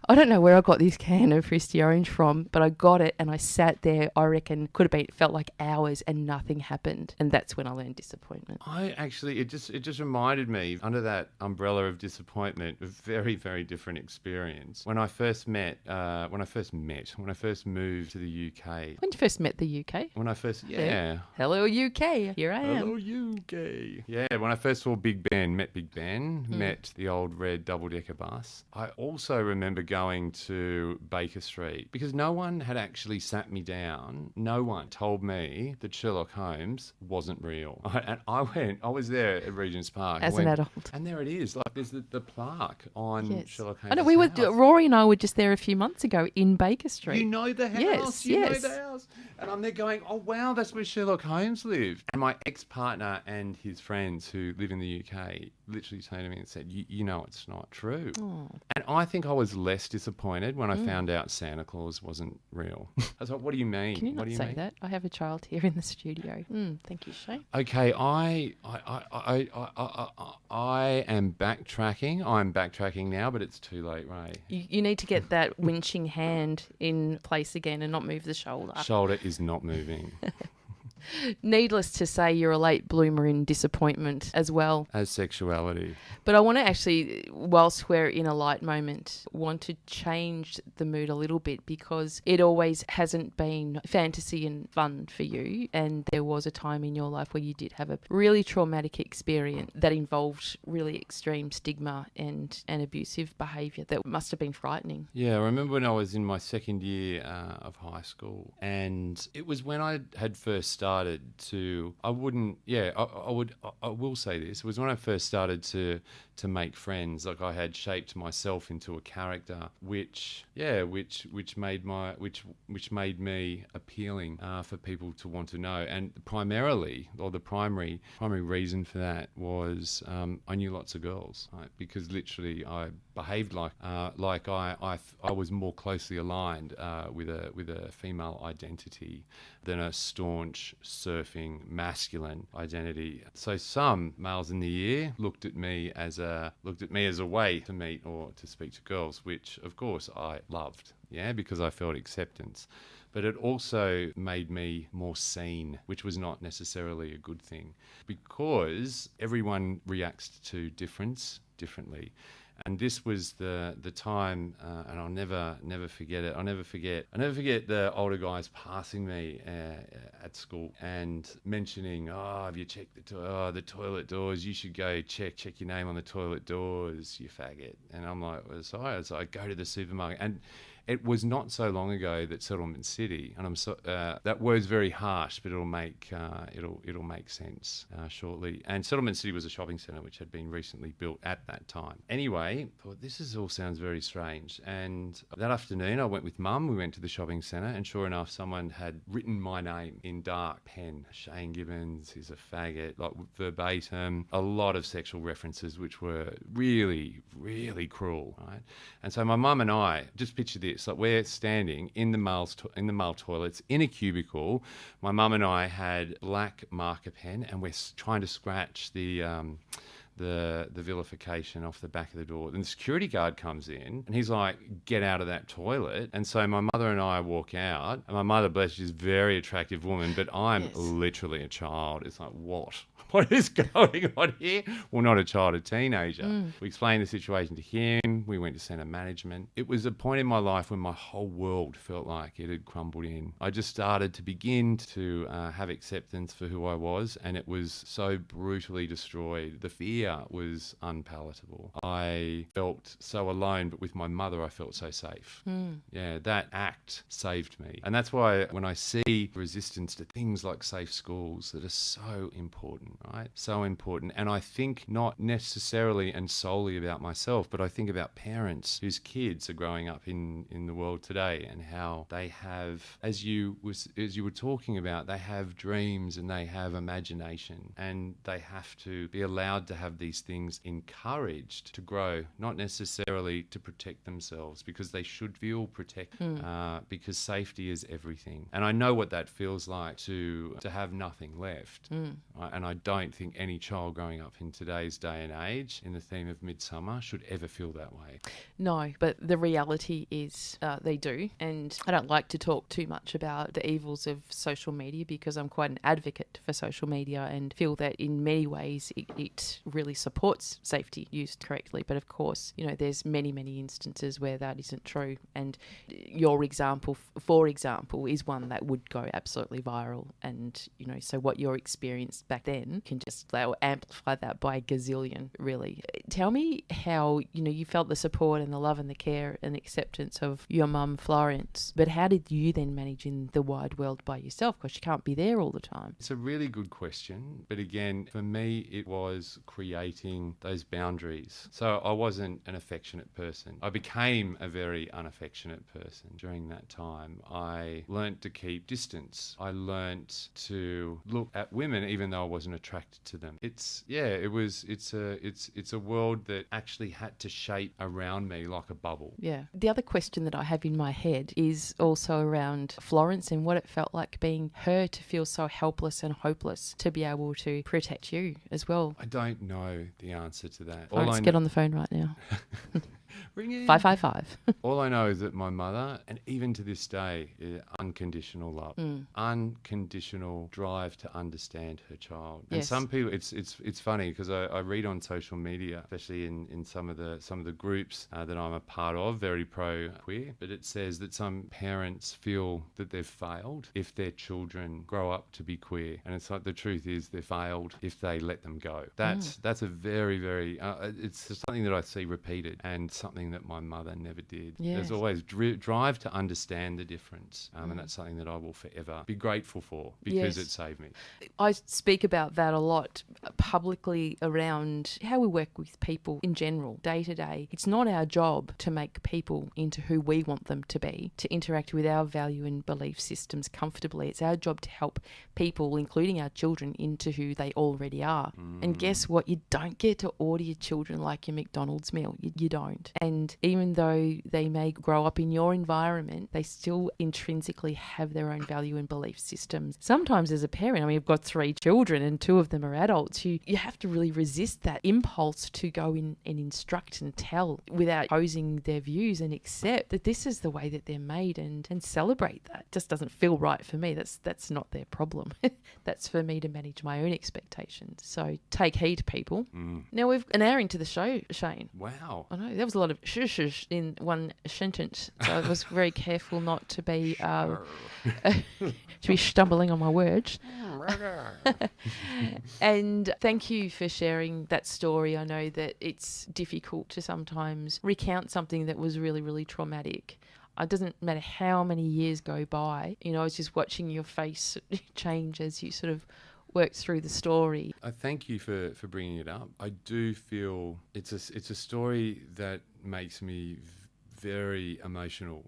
I don't know where I got this can of Fristy Orange from, but I got it and I sat there, I reckon, it felt like hours and nothing happened. And that's when I learned disappointment. It just reminded me, under that umbrella of disappointment, a very, very different experience. When I first moved to the UK. When you first met the UK? Hello UK, here I am. Hello UK. Yeah, when I first saw Big Ben, met the old red double-decker bus. I also remember going to Baker Street because no one had actually sat me down. No one told me that Sherlock Holmes wasn't real. And I was there at Regent's Park. As an adult. And there it is. Like there's the plaque on Sherlock Holmes' I know, Rory and I were just there a few months ago in Baker Street. You know the house. Yes, you know the house. And I'm there going, oh, wow, that's where Sherlock Holmes lived. And my ex-partner and his friends who live in the UK literally turned to me and said, you know it's not true. Oh. And I think I was less disappointed when I found out Santa Claus wasn't real. I was like, what do you mean? Can you not say that? I have a child here in the studio. Thank you, Shane. Okay, I am backtracking. I'm backtracking now, but it's too late, Rae. You need to get that winching hand in place again and not move the shoulder. Shoulder is not moving. Needless to say, you're a late bloomer in disappointment as well. As sexuality. But I want to actually, whilst we're in a light moment, want to change the mood a little bit because it always hasn't been fantasy and fun for you. And there was a time in your life where you did have a really traumatic experience that involved really extreme stigma and abusive behaviour that must have been frightening. Yeah, I remember when I was in my second year of high school, and it was when I had first started to, I will say this, it was when I first started to make friends. Like I had shaped myself into a character which made me appealing for people to want to know. And primarily, or the primary reason for that was I knew lots of girls, right? Because literally I behaved like I was more closely aligned with a female identity than a staunch surfing, masculine identity. So some males in the year looked at me as a way to meet or to speak to girls, which of course I loved, because I felt acceptance. But it also made me more seen, which was not necessarily a good thing, because everyone reacts to difference differently. And this was the time, and I'll never forget it. I'll never forget the older guys passing me at school and mentioning, have you checked the toilet doors? You should go check your name on the toilet doors, you faggot. And I'm like, well, sorry. So I go to the supermarket, and it was not so long ago that Settlement City, and that word's very harsh, but it'll make sense shortly. And Settlement City was a shopping centre which had been recently built at that time. Anyway, thought all sounds very strange. And that afternoon, I went with Mum. We went to the shopping centre, and sure enough, someone had written my name in dark pen. Shane Gibbons, he's a faggot, like verbatim. A lot of sexual references, which were really, really cruel, right? And so my mum and I, just picture this. Like, we're standing in the male toilets in a cubicle. My mum and I had black marker pen, and we're trying to scratch the vilification off the back of the door. And the security guard comes in, and he's like, "Get out of that toilet." And so my mother and I walk out, and my mother, bless her, is a very attractive woman, but I'm literally a child. It's like, what is going on here? Well, not a child, a teenager. We explained the situation to him. We went to centre management. It was a point in my life when my whole world felt like it had crumbled in. I just started to begin to have acceptance for who I was, and it was so brutally destroyed. The fear was unpalatable. I felt so alone, but with my mother, I felt so safe. Yeah, that act saved me. And that's why when I see resistance to things like safe schools that are so important, right? So important. And I think not necessarily and solely about myself, but I think about parents whose kids are growing up in the world today, and how they have, as you were talking about, they have dreams and they have imagination, and they have to be allowed to have these things encouraged to grow, not necessarily to protect themselves, because they should feel protected, because safety is everything. And I know what that feels like to have nothing left. Right? And I don't think any child growing up in today's day and age, in the theme of Midsummer, should ever feel that way. No, but the reality is they do. And I don't like to talk too much about the evils of social media, because I'm quite an advocate for social media and feel that in many ways it really supports safety used correctly. But of course, there's many instances where that isn't true. And your example, for example, is one that would go absolutely viral. And, so what you experienced back then can just amplify that by a gazillion, really. Tell me how, you felt the support and the love and the care and the acceptance of your mum, Florence. But how did you then manage in the wide world by yourself? Because you can't be there all the time. It's a really good question. But again, for me, it was creating those boundaries. So I wasn't an affectionate person. I became a very unaffectionate person during that time. I learnt to keep distance. I learnt to look at women even though I wasn't attracted to them. It's a world that actually had to shape around me like a bubble. Yeah. The other question that I have in my head is also around Florence and what it felt like being her, to feel so helpless and hopeless to be able to protect you as well. I don't know the answer to that. Let's get on the phone right now. Ring in. 555. All I know is that my mother, and even to this day, unconditional love, unconditional drive to understand her child. And some people, it's funny because I read on social media, especially in some of the groups that I'm a part of, very pro queer, but it says that some parents feel that they've failed if their children grow up to be queer, and it's like the truth is they failed if they let them go. That's a very, very it's something that I see repeated, and something that my mother never did. Yes. There's always drive to understand the difference, and that's something that I will forever be grateful for, because it saved me. I speak about that a lot publicly around how we work with people in general, day to day. It's not our job to make people into who we want them to be, to interact with our value and belief systems comfortably. It's our job to help people, including our children, into who they already are. And guess what? You don't get to order your children like your McDonald's meal. You don't. And even though they may grow up in your environment, they still intrinsically have their own value and belief systems. Sometimes as a parent, I mean, I've got 3 children and 2 of them are adults, you have to really resist that impulse to go in and instruct and tell without opposing their views, and accept that this is the way that they're made, and celebrate that. It just doesn't feel right for me. That's not their problem. That's for me to manage my own expectations. So take heed, people. Now we've an hour into the show, Shane. Wow. I know, there was a lot of shush in one sentence, so I was very careful not to be stumbling on my words. And thank you for sharing that story. I know that it's difficult to sometimes recount something that was really, really traumatic. It doesn't matter how many years go by. You know, I was just watching your face change as you sort of worked through the story. I thank you for bringing it up. I do feel it's a story that makes me very emotional.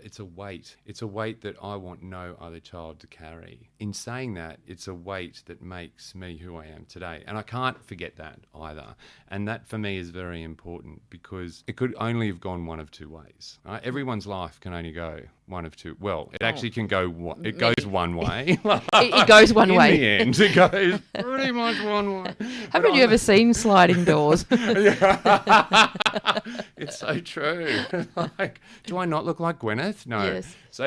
It's a weight. It's a weight that I want no other child to carry. In saying that, it's a weight that makes me who I am today. And I can't forget that either. And that for me is very important, because it could only have gone one of 2 ways. Right? Everyone's life can only go one of 2. Well, it actually can go one. It goes one way. It goes one way. In the end, it goes pretty much one way. Haven't you ever seen sliding doors? It's so true. Like, do I not look like Gwyneth? No. Yes. So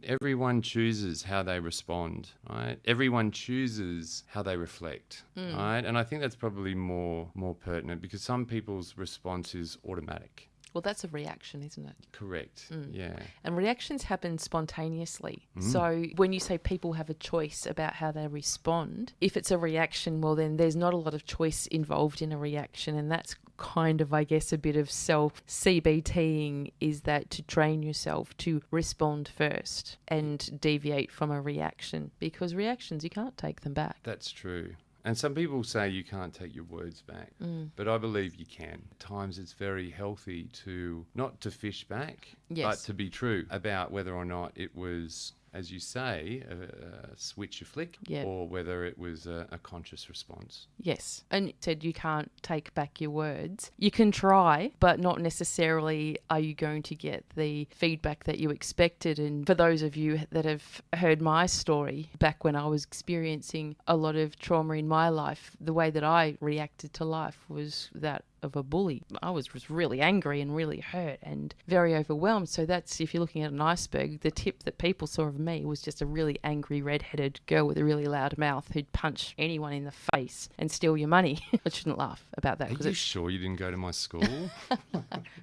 everyone chooses how they respond, right? Everyone chooses how they reflect, right? And I think that's probably more pertinent, because some people's response is automatic. Well, that's a reaction, isn't it? Correct. Yeah. And reactions happen spontaneously. So when you say people have a choice about how they respond, if it's a reaction, well, then there's not a lot of choice involved in a reaction. And that's kind of, I guess, a bit of self-CBTing, is that to train yourself to respond first and deviate from a reaction, because reactions, you can't take them back. That's true. And some people say you can't take your words back, but I believe you can. At times it's very healthy to not to fish back, but to be true about whether or not it was, as you say, a switch, a flick, or whether it was a conscious response. Yes. And you said you can't take back your words. You can try, but not necessarily are you going to get the feedback that you expected. And for those of you that have heard my story, back when I was experiencing a lot of trauma in my life, the way that I reacted to life was that of a bully. I was really angry and really hurt and very overwhelmed. So that's, if you're looking at an iceberg, the tip that people saw of me was just a really angry redheaded girl with a really loud mouth who'd punch anyone in the face and steal your money. I shouldn't laugh about that. Are you sure you didn't go to my school?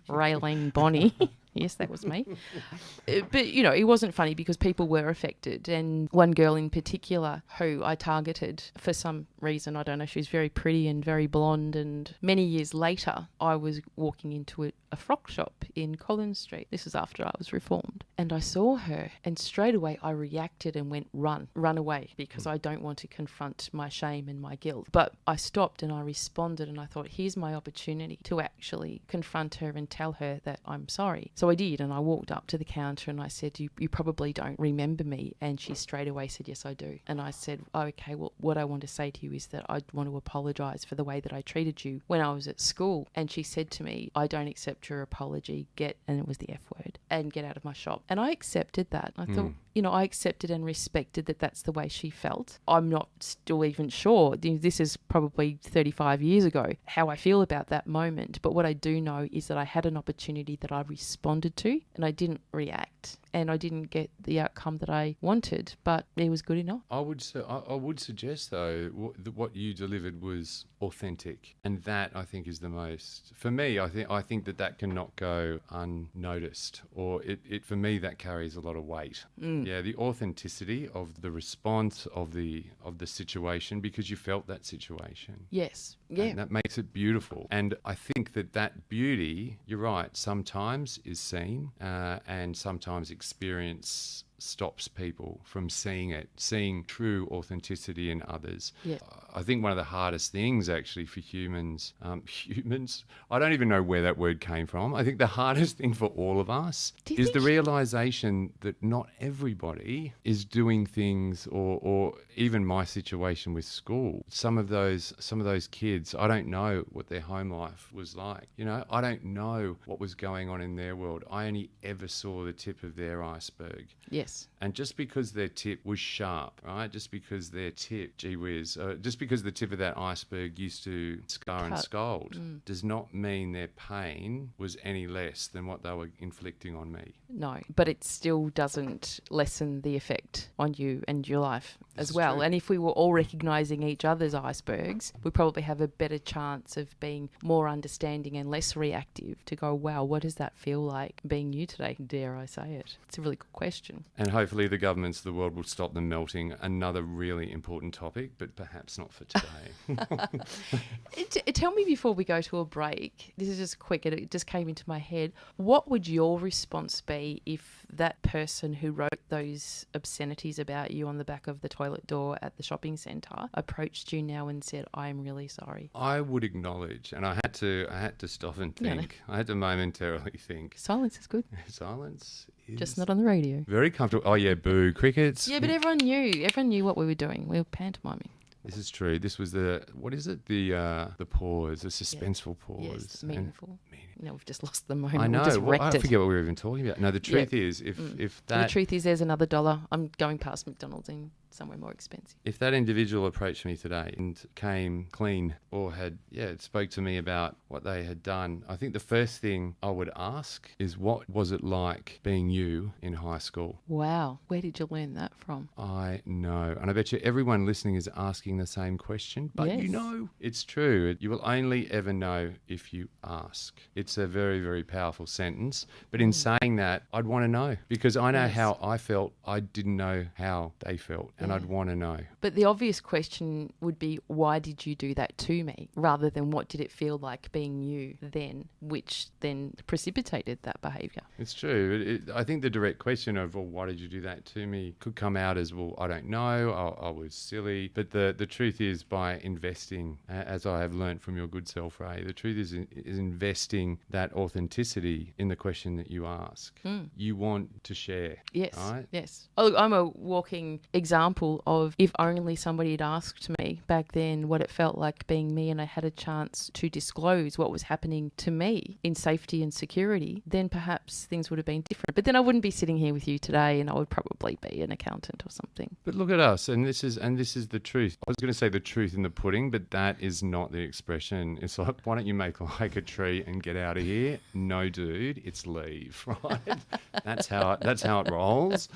Rae Bonney. Yes, that was me. But, you know, it wasn't funny because people were affected. And one girl in particular who I targeted for some reason, I don't know, she was very pretty and very blonde. And many years later, I was walking into a frock shop in Collins Street. This was after I was reformed. And I saw her, and straight away I reacted and went, run away, because I don't want to confront my shame and my guilt. But I stopped and I responded, and I thought, here's my opportunity to actually confront her and tell her that I'm sorry. So I did, and I walked up to the counter and I said, you probably don't remember me. And she straight away said, yes, I do. And I said, oh, okay, well, what I want to say to you is that I want to apologise for the way that I treated you when I was at school. And she said to me, I don't accept your apology, and it was the F word, and get out of my shop. And I accepted that. I thought, you know, I accepted and respected that that's the way she felt. I'm not still even sure, this is probably 35 years ago, how I feel about that moment. But what I do know is that I had an opportunity that I responded to, and I didn't react. And I didn't get the outcome that I wanted, but it was good enough. I would suggest, though, what you delivered was authentic. And that, I think, is the most... For me, I think that cannot go unnoticed. Or for me, that carries a lot of weight. Yeah, the authenticity of the response of the situation, because you felt that situation. Yes. Yeah. And that makes it beautiful. And I think that beauty, you're right, sometimes is seen and sometimes experienced stops people from seeing it, seeing true authenticity in others. Yeah. I think one of the hardest things actually for humans, I don't even know where that word came from. I think the hardest thing for all of us is the realization that not everybody is doing things, or even my situation with school. Some of those kids, I don't know what their home life was like. You know, I don't know what was going on in their world. I only ever saw the tip of their iceberg. Yes. And just because their tip was sharp, right? Just because their tip, gee whiz, just because the tip of that iceberg used to scar and scald, does not mean their pain was any less than what they were inflicting on me. No, but it still doesn't lessen the effect on you and your life as well. True. And if we were all recognising each other's icebergs, we probably have a better chance of being more understanding and less reactive to go, wow, what does that feel like being you today? Dare I say it? It's a really good question. And hopefully the governments of the world will stop them melting. Another really important topic, but perhaps not for today. Tell me before we go to a break, this is just quick, it just came into my head, what would your response be if that person who wrote those obscenities about you on the back of the toilet door at the shopping centre approached you now and said, I'm really sorry? I would acknowledge, and I had to stop and think. I had to momentarily think. Silence is good. Silence is just not on the radio. Very comfortable. Oh yeah, boo, crickets. Yeah, but everyone knew what we were doing. We were pantomiming. This is true. This was the pause, the suspenseful pause. Yes, meaningful. No, we've just lost the moment. I know. I forget what we were even talking about. No, the truth is, if that... The truth is there's another $1. I'm going past McDonald's in somewhere more expensive. If that individual approached me today and came clean or spoke to me about what they had done, I think the first thing I would ask is, what was it like being you in high school? Wow. Where did you learn that from? I know. And I bet you everyone listening is asking the same question, but yes. You know, it's true. You will only ever know if you ask. It's a very, very powerful sentence. But in saying that, I'd want to know, because I know how I felt. I didn't know how they felt. And I'd want to know. But the obvious question would be, why did you do that to me? Rather than what did it feel like being you then, which then precipitated that behaviour. It's true. I think the direct question of, well, why did you do that to me, could come out as, well, I don't know, I was silly. But the truth is, by investing, as I have learnt from your good self, Rae, the truth is investing that authenticity in the question that you ask. You want to share. Yes. Right? Yes. Oh, look, I'm a walking example of, if only somebody had asked me back then what it felt like being me, and I had a chance to disclose what was happening to me in safety and security, then perhaps things would have been different. But then I wouldn't be sitting here with you today, and I would probably be an accountant or something. But look at us, and this is the truth. I was going to say the truth in the pudding, but that is not the expression. It's like, why don't you make like a tree and get out of here? No, dude, it's leave, right? That's how it rolls.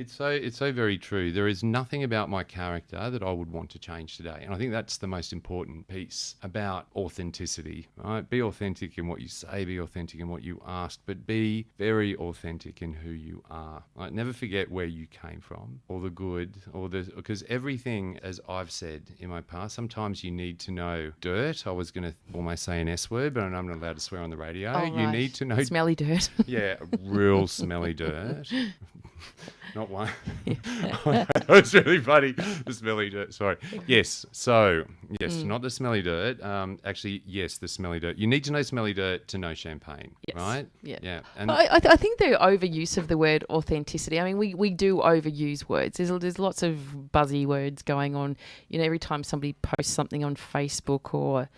It's so very true. There is nothing about my character that I would want to change today. And I think that's the most important piece about authenticity, right? Be authentic in what you say, be authentic in what you ask, but be very authentic in who you are. Right? Never forget where you came from, or the good, because everything, as I've said in my past, sometimes you need to know dirt. I was going to almost say an S word, but I'm not allowed to swear on the radio. Oh, you need to know smelly dirt. Yeah, real smelly dirt. Not one. That was really funny. The smelly dirt. Sorry. Yes. So, yes, not the smelly dirt. Actually, yes, the smelly dirt. You need to know smelly dirt to know champagne, right? Yeah. And I think the overuse of the word authenticity, I mean, we do overuse words. There's lots of buzzy words going on. You know, every time somebody posts something on Facebook or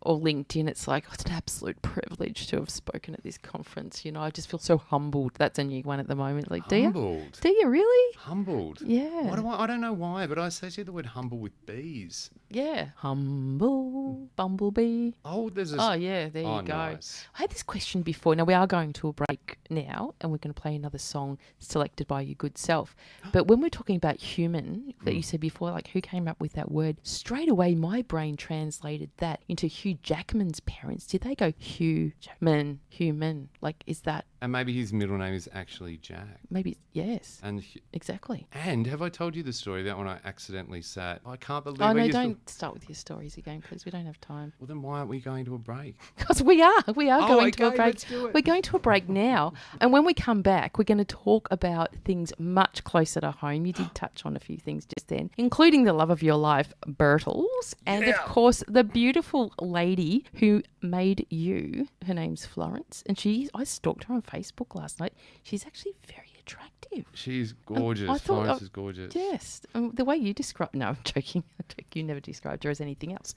LinkedIn, it's like, it's an absolute privilege to have spoken at this conference. You know, I just feel so humbled. That's a new one at the moment. Like, humbled. Do you really? Humbled. Yeah. I don't know why, but I associate the word humble with bees. Yeah. Humble, bumblebee. Oh, there you go. Nice. I had this question before. Now, we are going to a break now, and we're going to play another song selected by your good self. But when we're talking about human, that you said before, like, who came up with that word? Straight away, my brain translated that into Hugh Jackman's parents. Did they go Hugh Jackman, human? Like, is that And maybe his middle name is actually Jack. Maybe, yes. And exactly. And have I told you the story about when I accidentally sat? I can't believe. Oh no! Don't start with your stories again, please. We don't have time. Well, then why aren't we going to a break? Because we are going to a break. Let's do it. We're going to a break now, and when we come back, we're going to talk about things much closer to home. You did touch on a few things just then, including the love of your life, Bertles, and of course the beautiful lady who made you. Her name's Florence, and I stalked her on Facebook last night. She's actually very attractive. She's gorgeous. Florence is gorgeous. Yes. The way you describe... No, I'm joking. You never described her as anything else.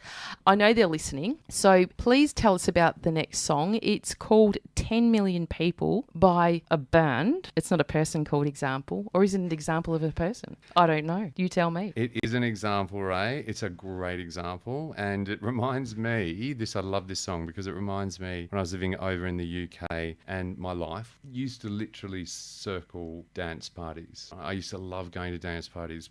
I know they're listening. So please tell us about the next song. It's called 10 Million People by a band. It's not a person called Example. Or is it an example of a person? I don't know. You tell me. It is an example, Rae. It's a great example. And it reminds me... I love this song because it reminds me when I was living over in the UK and my life used to literally circle dance parties. I used to love going to dance parties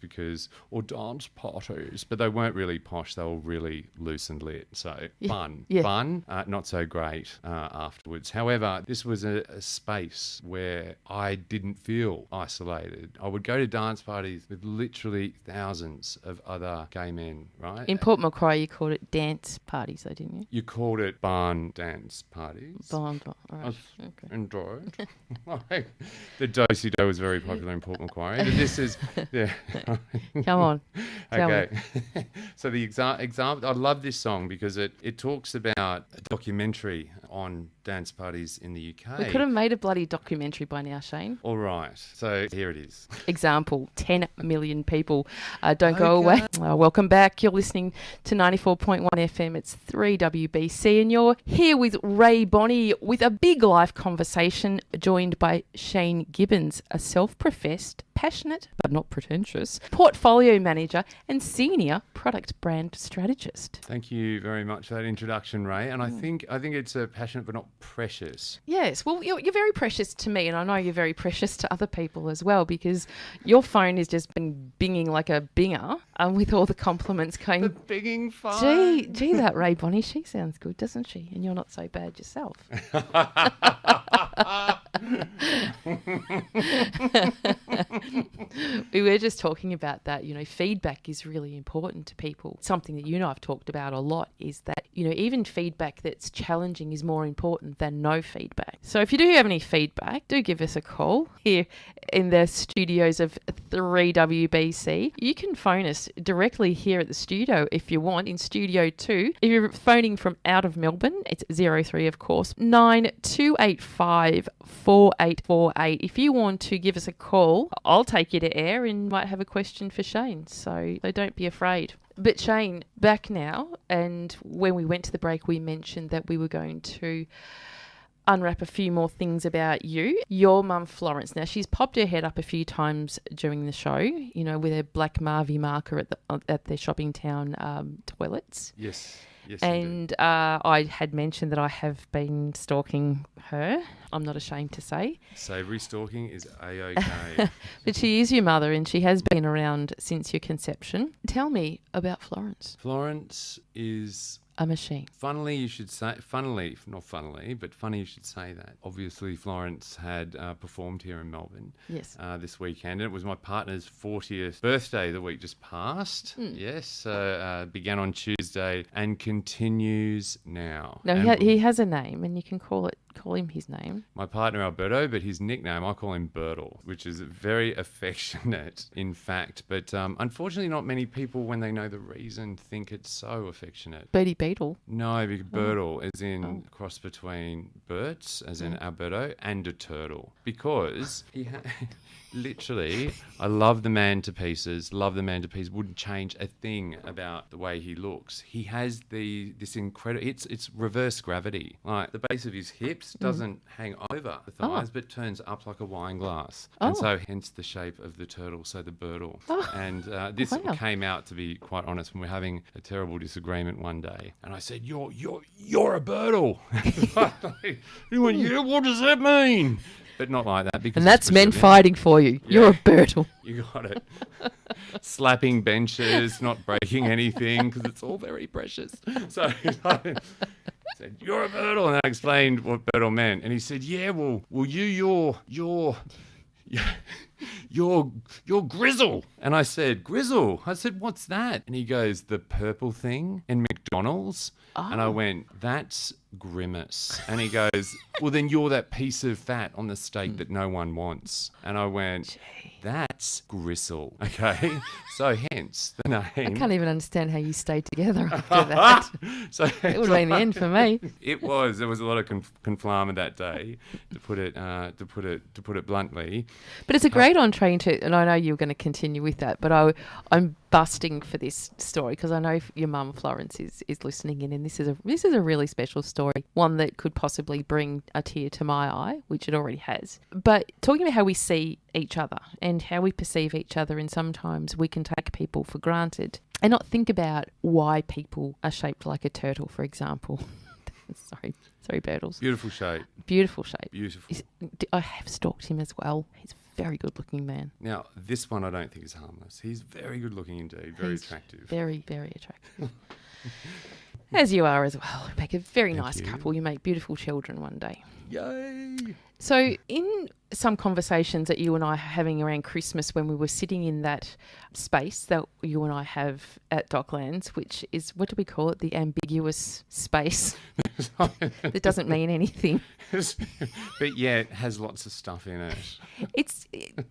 or dance parties, but they weren't really posh. They were really loose and lit. So fun, not so great afterwards. However, this was a space where I didn't feel isolated. I would go to dance parties with literally thousands of other gay men, right? In Port Macquarie, you called it dance parties, though, didn't you? You called it barn dance parties. Barn, all right. Okay. Enjoyed. The do-si-do was very popular in Port Macquarie, but this is, Come on. Okay. So the example, I love this song because it talks about a documentary on dance parties in the UK. We could have made a bloody documentary by now, Shane. All right. So here it is. Example, 10 million people. Don't go away. Welcome back. You're listening to 94.1 FM. It's 3WBC and you're here with Rae Bonney with a big life conversation joined by Shane Gibbons, a self-professed, passionate but not pretentious portfolio manager and senior product brand strategist. Thank you very much for that introduction, Rae. And I think it's a passionate but not precious. Yes, well, you're very precious to me, and I know you're very precious to other people as well because your phone has just been binging like a binger with all the compliments going. The binging phone. Gee, that Rae Bonney, she sounds good, doesn't she? And you're not so bad yourself. We were just talking about that, feedback is really important to people. Something that I've talked about a lot is that, even feedback that's challenging is more important than no feedback. So if you do have any feedback, do give us a call here in the studios of 3WBC. You can phone us directly here at the studio if you want, in Studio 2. If you're phoning from out of Melbourne, it's 03, of course, 9285 4848. If you want to give us a call, I'll take you to air and might have a question for Shane. So don't be afraid. But Shane, back now, and when we went to the break, we mentioned that we were going to unwrap a few more things about you. Your mum, Florence. Now, she's popped her head up a few times during the show, with her black Marvy marker at their shopping town toilets. Yes. Yes, and I had mentioned that I have been stalking her. I'm not ashamed to say. Savoury stalking is A-OK. But she is your mother and she has been around since your conception. Tell me about Florence. Florence is... a machine. Funny you should say that. Obviously, Florence had performed here in Melbourne this weekend. It was my partner's 40th birthday the week just passed. Yes, began on Tuesday and continues now. No, he has a name and you can call him his name. My partner Alberto, but his nickname, I call him Bertle, which is very affectionate, in fact. But unfortunately, not many people, when they know the reason, think it's so affectionate. Bertie Beetle? No, because Bertle, as in cross between Bert's, as in Alberto, and a turtle. Because he literally, I love the man to pieces, wouldn't change a thing about the way he looks. He has this incredible, it's reverse gravity. Like the base of his hips doesn't hang over the thighs, but turns up like a wine glass. And so hence the shape of the turtle, so the Bertle. And this came out, to be quite honest, when we were having a terrible disagreement one day. And I said, you're a Bertle. He went, yeah, what does that mean? But not like that. Because and that's men fighting for you. Yeah. You're a Bertle. You got it. Slapping benches, not breaking anything, because it's all very precious. So said, "You're a Birdle," and I explained what Birdle meant, and he said, "Yeah, well, you're Grizzle." And I said, "Grizzle?" I said, "What's that?" And he goes, "The purple thing in McDonald's." And I went, "That's Grimace." And he goes, "Well, then you're that piece of fat on the steak that no one wants." And I went, "That's Gristle." Okay, so hence the name. I can't even understand how you stayed together after that. So it would have been the end for me. It was. There was a lot of conflama that day, to put it bluntly. But it's a great entree into, and I know you're going to continue with that, but I'm busting for this story because I know your mum Florence is listening in, and this is a really special story, one that could possibly bring a tear to my eye, which it already has. But talking about how we see each other and how we perceive each other, and sometimes we can take people for granted and not think about why people are shaped like a turtle, for example. Sorry, Birdles. Beautiful shape. Beautiful shape. Beautiful. I have stalked him as well. He's a very good looking man. Now, this one I don't think is harmless. He's very good looking indeed. Very attractive. Very, very attractive. As you are as well. You make a very nice couple. You make beautiful children one day. Yay! So in some conversations that you and I are having around Christmas, when we were sitting in that space that you and I have at Docklands, which is, what do we call it? The ambiguous space. That doesn't mean anything. But yeah, it has lots of stuff in it.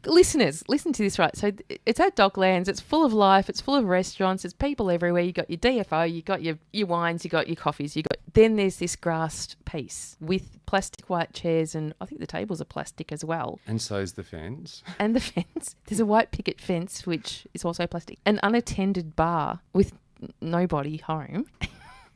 Listeners, listen to this, right? So it's at Docklands. It's full of life. It's full of restaurants. There's people everywhere. You got your DFO. You got your wines. You got your coffees. Then there's this grassed piece with plastic white chairs, and I think the tables are plastic as well. And so's the fence. And the fence. There's a white picket fence, which is also plastic. An unattended bar with nobody home.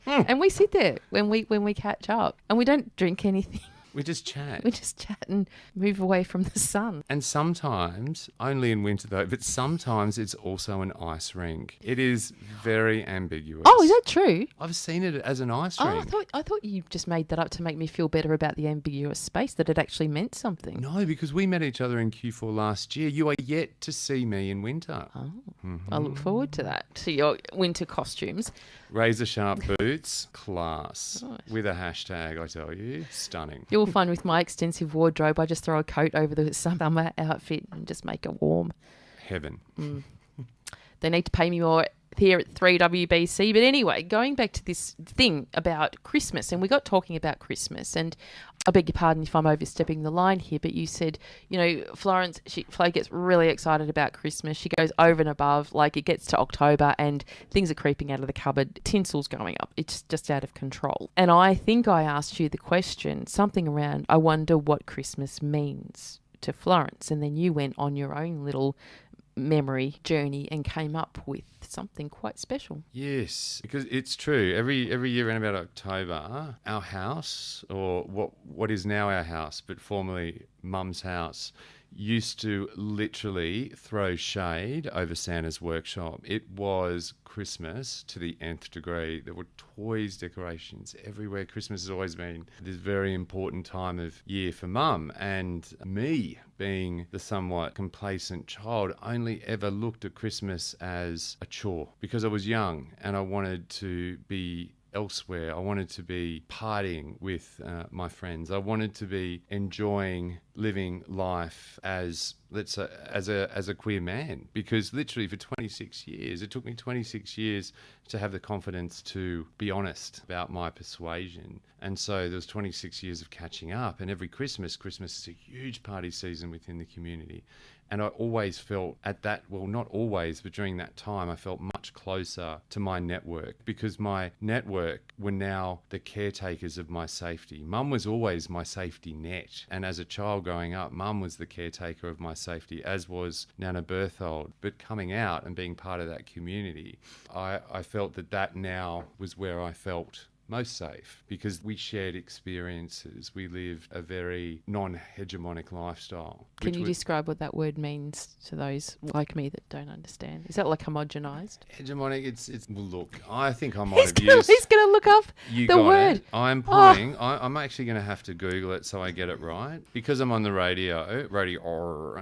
And we sit there when we catch up, and we don't drink anything. We just chat. We just chat and move away from the sun. And sometimes, only in winter though, but sometimes it's also an ice rink. It is very ambiguous. Oh, is that true? I've seen it as an ice rink. I thought you just made that up to make me feel better about the ambiguous space, that it actually meant something. No, because we met each other in Q4 last year. You are yet to see me in winter. Oh, I look forward to that, to your winter costumes. Razor sharp boots, class. Right. With a hashtag, I tell you, stunning. You'll find with my extensive wardrobe, I just throw a coat over the summer outfit and just make it warm. Heaven. They need to pay me more here at 3WBC. But anyway, going back to this thing about Christmas, and we got talking about Christmas, and I beg your pardon if I'm overstepping the line here, but you said, Florence, Flo gets really excited about Christmas. She goes over and above, like it gets to October and things are creeping out of the cupboard. Tinsel's going up. It's just out of control. And I think I asked you the question, something around, I wonder what Christmas means to Florence. And then you went on your own little memory journey and came up with something quite special. Yes, because it's true. Every year around about October, our house, or what is now our house, but formerly Mum's house, used to literally throw shade over Santa's workshop. It was Christmas to the nth degree. There were toys, decorations everywhere. Christmas has always been this very important time of year for Mum, and me, being the somewhat complacent child, only ever looked at Christmas as a chore because I was young and I wanted to be elsewhere. I wanted to be partying with my friends. I wanted to be enjoying living life as a queer man, because literally for 26 years, it took me 26 years to have the confidence to be honest about my persuasion. And so there was 26 years of catching up, and every Christmas is a huge party season within the community. And I always felt not always, but during that time, I felt much closer to my network, because my network were now the caretakers of my safety. Mum was always my safety net. And as a child growing up, Mum was the caretaker of my safety, as was Nana Berthold. But coming out and being part of that community, I felt that now was where I felt most safe, because we shared experiences. We lived a very non-hegemonic lifestyle. Can you describe what that word means to those like me that don't understand? Is that like homogenized? Hegemonic, it's well, look, I think I might have used... He's going to look up the word. I'm actually going to have to Google it so I get it right, because I'm on the radio,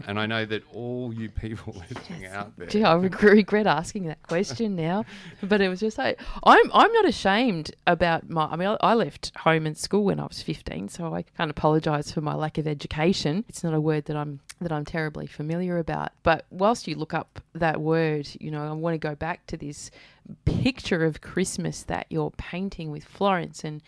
and I know that all you people listening out there... Gee, I regret asking that question now, but it was just like, I'm not ashamed about about I left home and school when I was 15, so I can't apologise for my lack of education. It's not a word that I'm terribly familiar about. But whilst you look up that word, I want to go back to this picture of Christmas that you're painting with Florence and,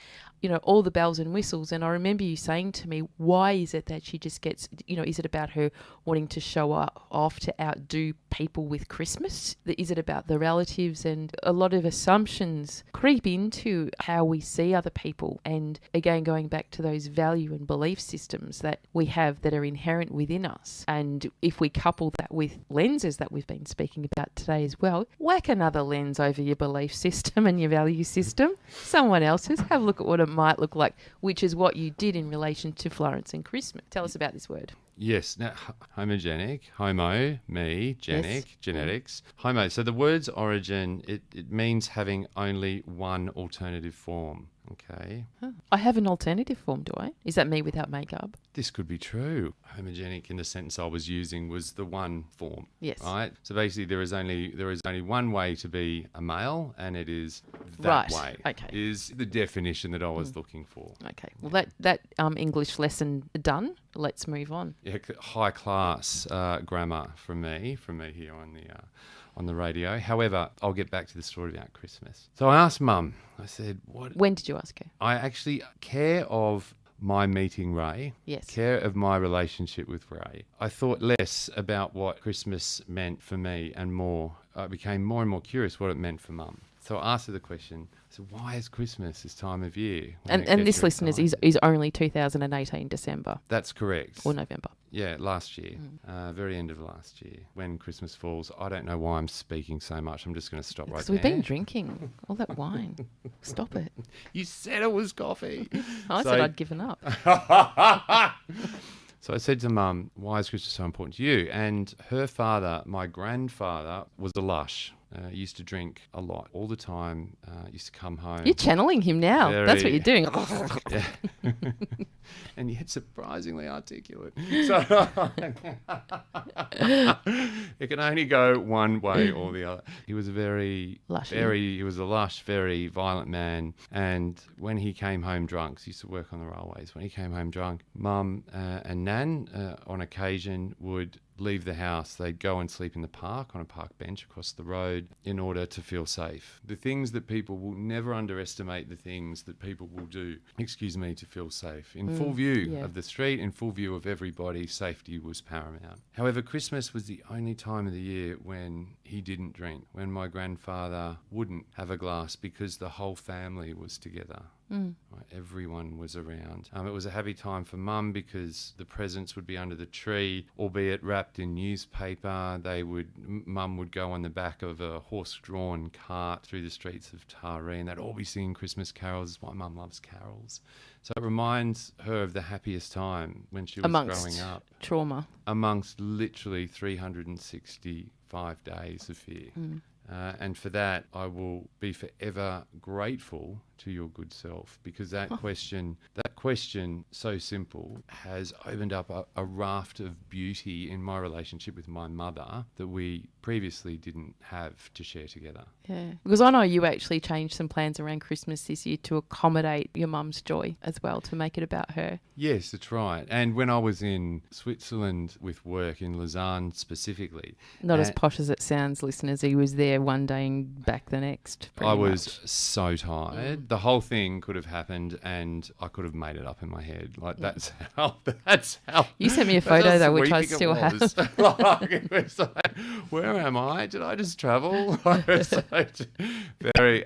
all the bells and whistles. And I remember you saying to me, why is it that she just gets, is it about her wanting to show off to outdo people with Christmas? Is it about the relatives? And a lot of assumptions creep into how we see other people. And again, going back to those value and belief systems that we have that are inherent within us. And if we couple that with lenses that we've been speaking about today as well, whack another lens over your belief system and your value system, someone else's, have a look at what it might look like, which is what you did in relation to Florence and Christmas. Tell us about this word. Yes. Now, homogenic, homo, me, genic, yes. Genetics, homo. So the word's origin, it means having only one alternative form. Okay. Huh. I have an alternative form, do I? Is that me without makeup? This could be true. Homogenic in the sentence I was using was the one form. Yes. Right? So basically there is only one way to be a male, and it is that way. Okay. Is the definition that I was looking for. Okay. Well, that English lesson done. Let's move on. Yeah, high class grammar from me here on the radio. However, I'll get back to the story about Christmas. So I asked Mum, I said, what? When did you ask her? I actually care of my meeting Rae, yes. Care of my relationship with Rae. I thought less about what Christmas meant for me and more. I became more and more curious what it meant for Mum. So I asked her the question, so why is Christmas this time of year? And this, listeners, is only 2018 December. That's correct. Or November. Yeah, last year, very end of last year, when Christmas falls. I don't know why I'm speaking so much. I'm just going to stop right there. Because we've been drinking all that wine. Stop it. You said it was coffee. I said I'd given up. So I said to Mum, why is Christmas so important to you? And her father, my grandfather, was a lush. Used to drink a lot, all the time. Used to come home. You're channeling him now. That's what you're doing. Yeah. And yet surprisingly articulate. So it can only go one way or the other. He was he was a lush, very violent man. And when he came home drunk, he used to work on the railways. When he came home drunk, Mum and Nan on occasion would leave the house. They'd go and sleep in the park on a park bench across the road in order to feel safe. The things that people will never underestimate, the things that people will do, to feel safe. In full view of the street, in full view of everybody, safety was paramount. However, Christmas was the only time of the year when he didn't drink, when my grandfather wouldn't have a glass because the whole family was together. Right, everyone was around. It was a happy time for Mum because the presents would be under the tree, albeit wrapped in newspaper. Mum would go on the back of a horse-drawn cart through the streets of Taree, and they'd all be singing Christmas carols. My mum loves carols. So it reminds her of the happiest time when she was growing up. Trauma. Amongst literally 365 days of fear. And for that, I will be forever grateful to your good self, because that question, so simple, has opened up a raft of beauty in my relationship with my mother that we previously didn't have to share together. Yeah, because I know you actually changed some plans around Christmas this year to accommodate your mum's joy as well, to make it about her. Yes, that's right. And when I was in Switzerland with work, in Lausanne specifically. Not as posh as it sounds, listeners. He was there one day and back the next. I was so tired. The whole thing could have happened and I could have made it up in my head. Like that's how you sent me a photo though, which I still have. It was like, where am I? Did I just travel?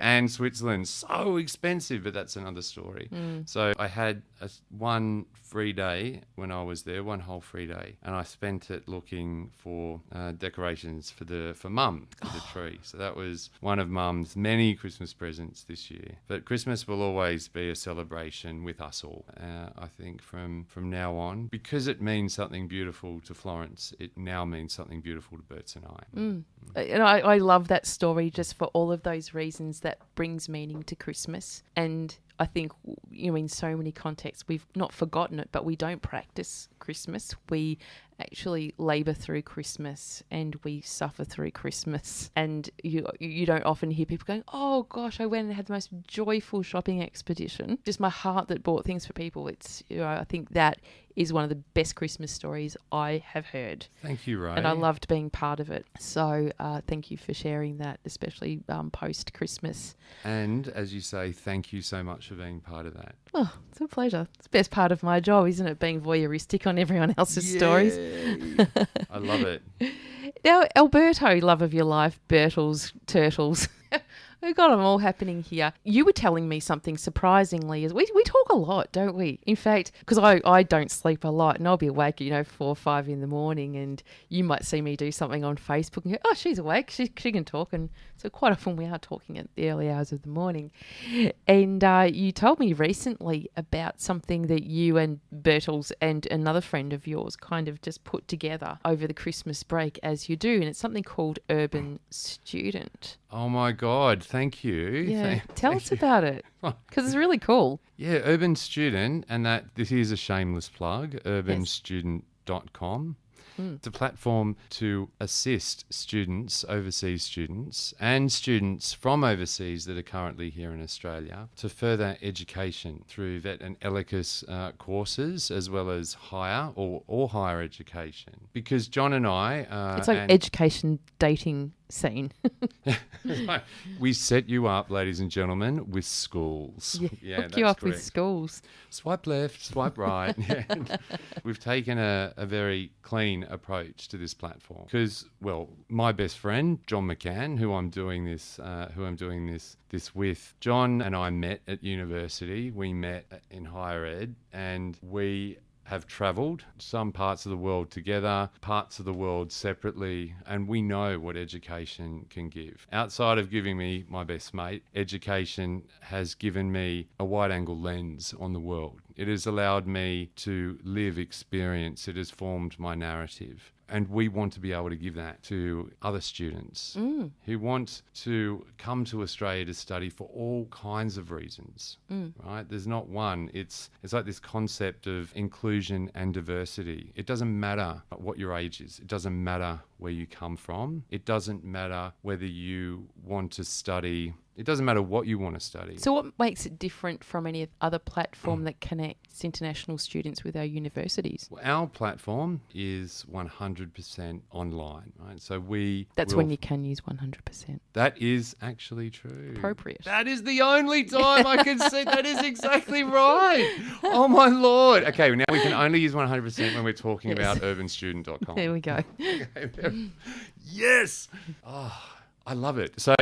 And Switzerland, so expensive, but that's another story. So I had one free day when I was there, one whole free day, and I spent it looking for decorations for Mum for the tree. So that was one of Mum's many Christmas presents this year. But Christmas will always be a celebration with us all. I think from now on, because it means something beautiful to Florence, it now means something beautiful to Bertz and I. And I love that story just for all of those reasons that brings meaning to Christmas. And I think, in so many contexts, we've not forgotten it, but we don't practice Christmas. We actually labour through Christmas and we suffer through Christmas. And you don't often hear people going, oh gosh, I went and had the most joyful shopping expedition. Just my heart that bought things for people. It's, I think that is one of the best Christmas stories I have heard. Thank you, Rae. And I loved being part of it. So thank you for sharing that, especially post-Christmas. And as you say, thank you so much for being part of that. Oh, it's a pleasure. It's the best part of my job, isn't it? Being voyeuristic on everyone else's stories. I love it. Now, Alberto, love of your life, Bertles, turtles. We've got them all happening here. You were telling me something surprisingly. We talk a lot, don't we? In fact, because I don't sleep a lot and I'll be awake, 4 or 5 in the morning, and you might see me do something on Facebook and go, oh, she's awake. She can talk. And so quite often we are talking at the early hours of the morning. And you told me recently about something that you and Bertles and another friend of yours kind of just put together over the Christmas break, as you do. And it's something called Urban Student. Oh, my God. Thank you. Yeah. Tell us about it, because it's really cool. Yeah, Urban Student, and this is a shameless plug, urbanstudent.com. It's a platform to assist students, overseas students, and students from overseas that are currently here in Australia to further education through vet and ELICUS courses, as well as higher or higher education. Because John and I... it's like education dating scene. We set you up, ladies and gentlemen, with schools. Yeah, hook you up with schools. Swipe left, swipe right. We've taken a very clean approach to this platform because, well, my best friend John McCann, who I'm doing this with, John and I met at university. We met in higher ed, and we have travelled some parts of the world together, parts of the world separately, and we know what education can give. Outside of giving me my best mate, education has given me a wide-angle lens on the world. It has allowed me to live experience. It has formed my narrative. And we want to be able to give that to other students who want to come to Australia to study for all kinds of reasons, right? There's not one. It's like this concept of inclusion and diversity. It doesn't matter what your age is. It doesn't matter where you come from. It doesn't matter whether you want to study. It doesn't matter what you want to study. So what makes it different from any other platform that connects international students with our universities? Well, our platform is 100% online, right? So That's when you can use 100%. That is actually true. Appropriate. That is the only time I can see. That is exactly right. Oh, my Lord. Okay, now we can only use 100% when we're talking about urbanstudent.com. There we go. Yes. Oh, I love it. So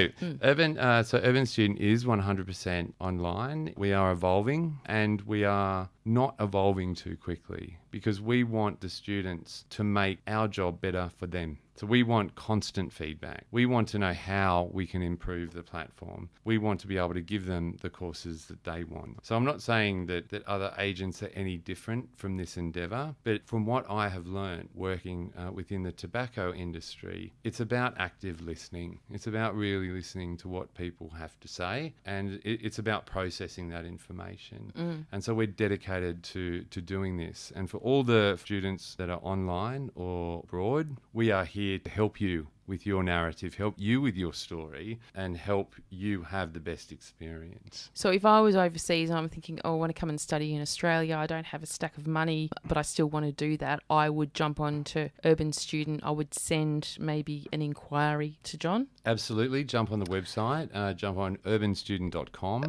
Urban Student is 100% online. We are evolving, and we are not evolving too quickly because we want the students to make our job better for them. So we want constant feedback. We want to know how we can improve the platform. We want to be able to give them the courses that they want. So I'm not saying that other agents are any different from this endeavour, but from what I have learned working within the tobacco industry, it's about active listening. It's about really listening to what people have to say, and it's about processing that information. And so we're dedicated to doing this. And for all the students that are online or abroad, we are here to help you with your narrative, help you with your story, and help you have the best experience. So if I was overseas and I'm thinking, oh, I want to come and study in Australia, I don't have a stack of money, but I still want to do that, I would jump on to Urban Student. I would send maybe an inquiry to John. Absolutely. Jump on the website, jump on urbanstudent.com.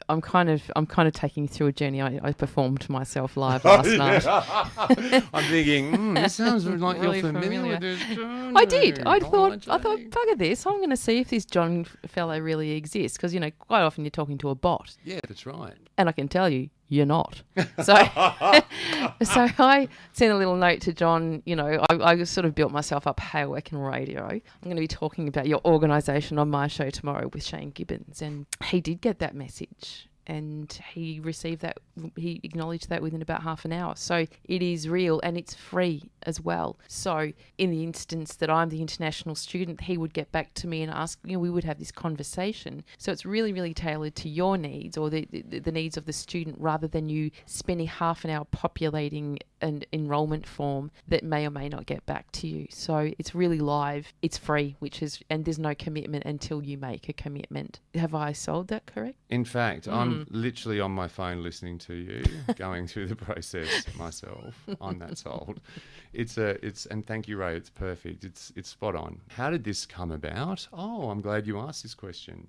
I'm kind of taking you through a journey. I performed myself live last night. I'm thinking, this sounds like really you're familiar with this. I did. I thought, bugger this. I'm going to see if this John fellow really exists, because quite often you're talking to a bot. Yeah, that's right. And I can tell you, you're not. So I sent a little note to John. I sort of built myself up. Hey, I work in radio. I'm going to be talking about your organisation on my show tomorrow with Shane Gibbons, and he did get that message. And he received that, he acknowledged that within about half an hour. So it is real, and it's free as well. So in the instance that I'm the international student, he would get back to me and ask, we would have this conversation. So it's really, really tailored to your needs, or the needs of the student, rather than you spending half an hour populating an enrolment form that may or may not get back to you. So it's really live. It's free, and there's no commitment until you make a commitment. Have I sold that correct? In fact, I'm literally on my phone listening to you, going through the process myself. I'm that sold. And thank you, Rae. It's perfect. It's spot on. How did this come about? Oh, I'm glad you asked this question.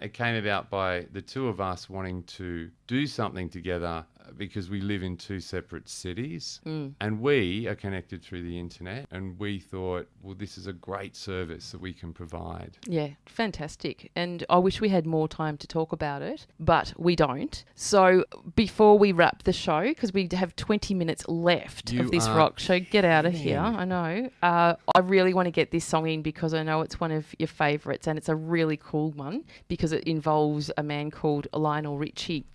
It came about by the two of us wanting to do something together because we live in two separate cities and we are connected through the internet, and we thought, well, this is a great service that we can provide. Yeah, fantastic. And I wish we had more time to talk about it, but we don't. So before we wrap the show, because we have 20 minutes left of this rock show, get out of here. I know. I really want to get this song in because I know it's one of your favourites, and it's a really cool one because it involves a man called Lionel Richie.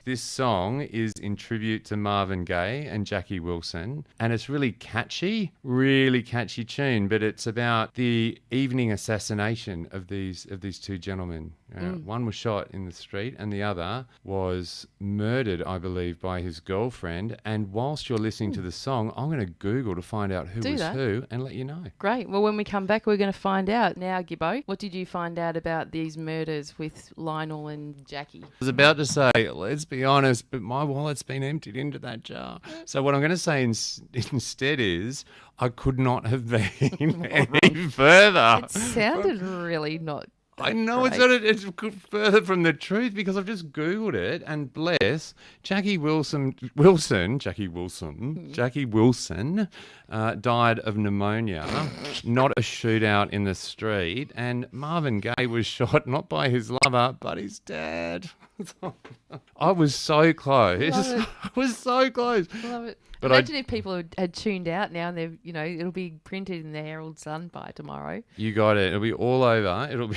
This song is in tribute to Marvin Gaye and Jackie Wilson, and it's really catchy tune, but it's about the evening assassination of these two gentlemen. One was shot in the street and the other was murdered, I believe, by his girlfriend. And whilst you're listening to the song, I'm going to Google to find out who who and let you know. Great. Well, when we come back, we're going to find out. Now, Gibbo, what did you find out about these murders with Lionel and Jackie? I was about to say, let's be honest, but my wallet's been emptied into that jar. So what I'm going to say instead is I could not have been any further. It sounded really not. I know it's further from the truth because I've just Googled it, and bless Jackie Wilson died of pneumonia, not a shootout in the street, and Marvin Gaye was shot not by his lover but his dad. I was so close. I was so close. Love it. But imagine if people had tuned out now and they've, it'll be printed in the Herald Sun by tomorrow. You got it. It'll be all over. It'll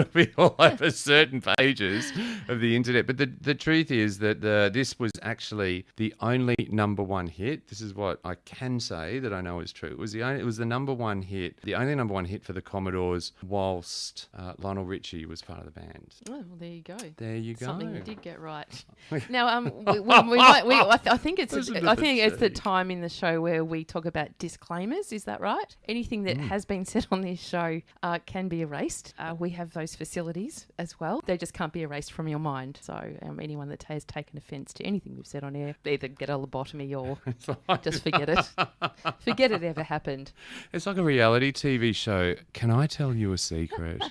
be all over certain pages of the internet. But the truth is that this was actually the only number one hit. This is what I can say that I know is true. It was the number one hit, the only number one hit for the Commodores whilst Lionel Richie was part of the band. Oh, well, there you go. There you go. Something you did get right. Now, I think it's the time in the show where we talk about disclaimers. Is that right? Anything that has been said on this show can be erased. We have those facilities as well. They just can't be erased from your mind. So anyone that has taken offence to anything we've said on air, either get a lobotomy or just forget it. Forget it ever happened. It's like a reality TV show. Can I tell you a secret?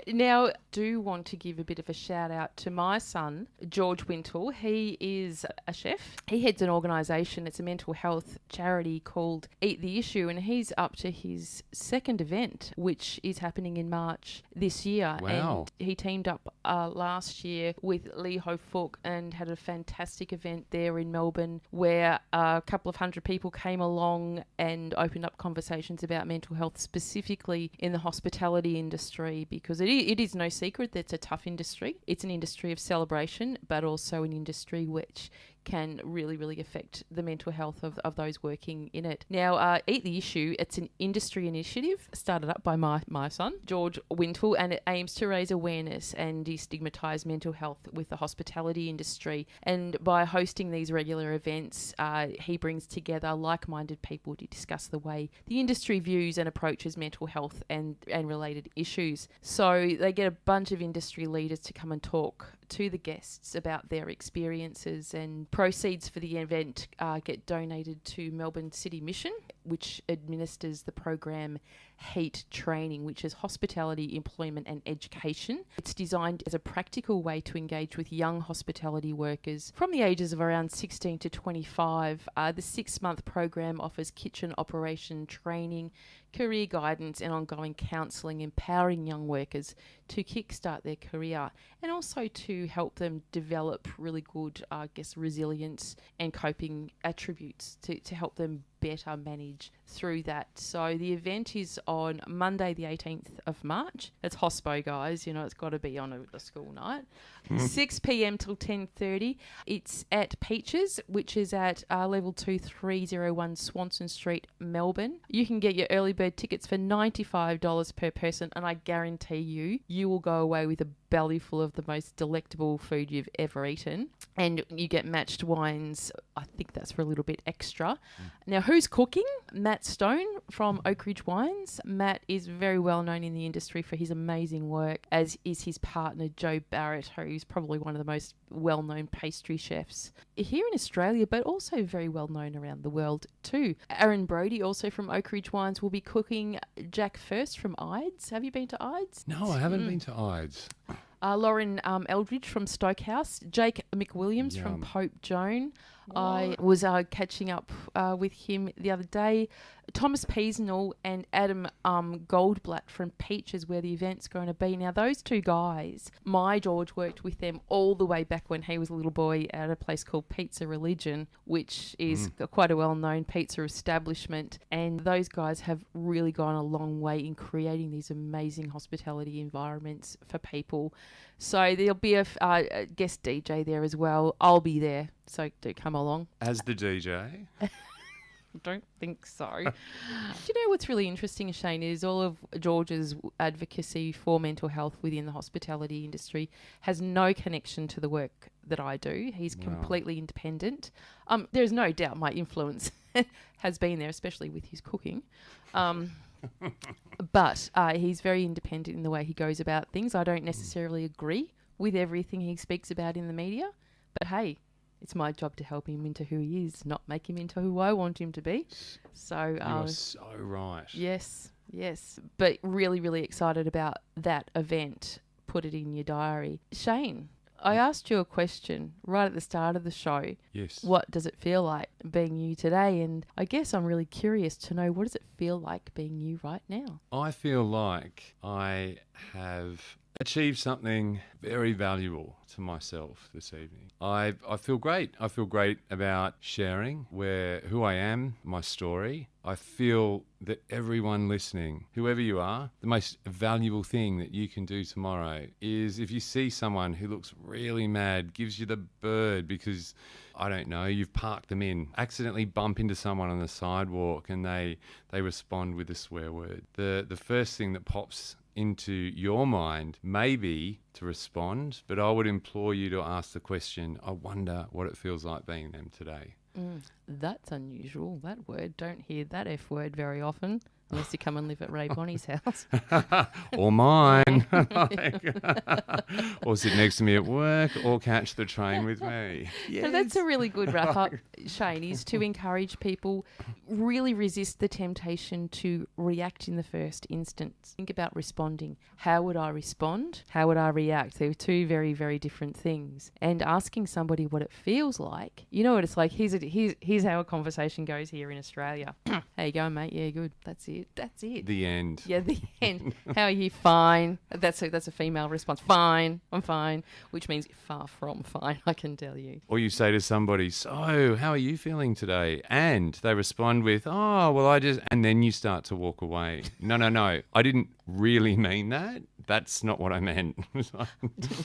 Now, do want to give a bit of a shout out to my son, George Wintle. He is a chef. He heads an organisation. It's a mental health charity called Eat the Issue, and he's up to his second event, which is happening in March this year. Wow. And he teamed up last year with Lee Ho Fook and had a fantastic event there in Melbourne where a couple of hundred people came along and opened up conversations about mental health, specifically in the hospitality industry, because it is no secret that it's a tough industry. It's an industry of celebration, but also an industry which can really, really affect the mental health of those working in it. Now, Eat the Issue, it's an industry initiative started up by my son, George Wintle, and it aims to raise awareness and destigmatise mental health with the hospitality industry. And by hosting these regular events, he brings together like-minded people to discuss the way the industry views and approaches mental health and related issues. So they get a bunch of industry leaders to come and talk to the guests about their experiences, and proceeds for the event get donated to Melbourne City Mission, which administers the program HEAT Training, which is hospitality, employment and education. It's designed as a practical way to engage with young hospitality workers from the ages of around 16 to 25. The 6-month program offers kitchen operation training, career guidance and ongoing counselling, empowering young workers to kickstart their career and also to help them develop really good, resilience and coping attributes to help them better manage through that. So the event is on Monday the 18th of March. It's hospo, guys. You know, it's got to be on a school night. 6 p.m. till 10:30. It's at Peaches, which is at level 2301 Swanson Street, Melbourne. You can get your early bird tickets for $95 per person, and I guarantee you will go away with a belly full of the most delectable food you've ever eaten. And you get matched wines. I think that's for a little bit extra. Now, who's cooking? Matt Stone from Oak Ridge Wines. Matt is very well known in the industry for his amazing work, as is his partner, Joe Barrett, who's probably one of the most well-known pastry chefs here in Australia, but also very well known around the world too. Aaron Brody, also from Oak Ridge Wines, will be cooking. Jack First from Ides. Have you been to Ides? No, I haven't been to Ides. Lauren Eldridge from Stokehouse, Jake McWilliams from Pope Joan. What? I was catching up with him the other day. Thomas Peasnell and Adam Goldblatt from Peaches, where the event's going to be. Now, those two guys, my George worked with them all the way back when he was a little boy at a place called Pizza Religion, which is quite a well-known pizza establishment. And those guys have really gone a long way in creating these amazing hospitality environments for people. So there'll be a guest DJ there as well. I'll be there, so do come along. As the DJ? Don't think so. Do you know what's really interesting, Shane, is all of George's advocacy for mental health within the hospitality industry has no connection to the work that I do. He's completely independent. There's no doubt my influence has been there, especially with his cooking. But he's very independent in the way he goes about things. I don't necessarily agree with everything he speaks about in the media, but hey, it's my job to help him into who he is, not make him into who I want him to be. So you're so right. Yes. But really, really excited about that event. Put it in your diary. Shane, I asked you a question right at the start of the show. Yes. What does it feel like being you today? And I guess I'm really curious to know, what does it feel like being you right now? I feel like I have achieved something very valuable to myself this evening. I feel great. I feel great about sharing who I am, my story. I feel that everyone listening, whoever you are, the most valuable thing that you can do tomorrow is, if you see someone who looks really mad, gives you the bird because, I don't know, you've parked them in, accidentally bump into someone on the sidewalk and they respond with a swear word. The first thing that pops into your mind may be to respond, but I would implore you to ask the question, I wonder what it feels like being them today. That's unusual, that word. Don't hear that F word very often, unless you come and live at Rae Bonney's house. Or mine. Or sit next to me at work, or catch the train with me. Yes. So that's a really good wrap-up, Shane, is to encourage people, really resist the temptation to react in the first instance. Think about responding. How would I respond? How would I react? They're two very, very different things. And asking somebody what it feels like, you know what it's like. Here's how a conversation goes here in Australia. How you going, mate? Yeah, good. That's it. The end. Yeah, the end. How are you? Fine. That's a female response. Fine. I'm fine. Which means far from fine, I can tell you. Or you say to somebody, so how are you feeling today? And they respond with, oh, well, and then you start to walk away. No. I didn't really mean that. That's not what I meant. I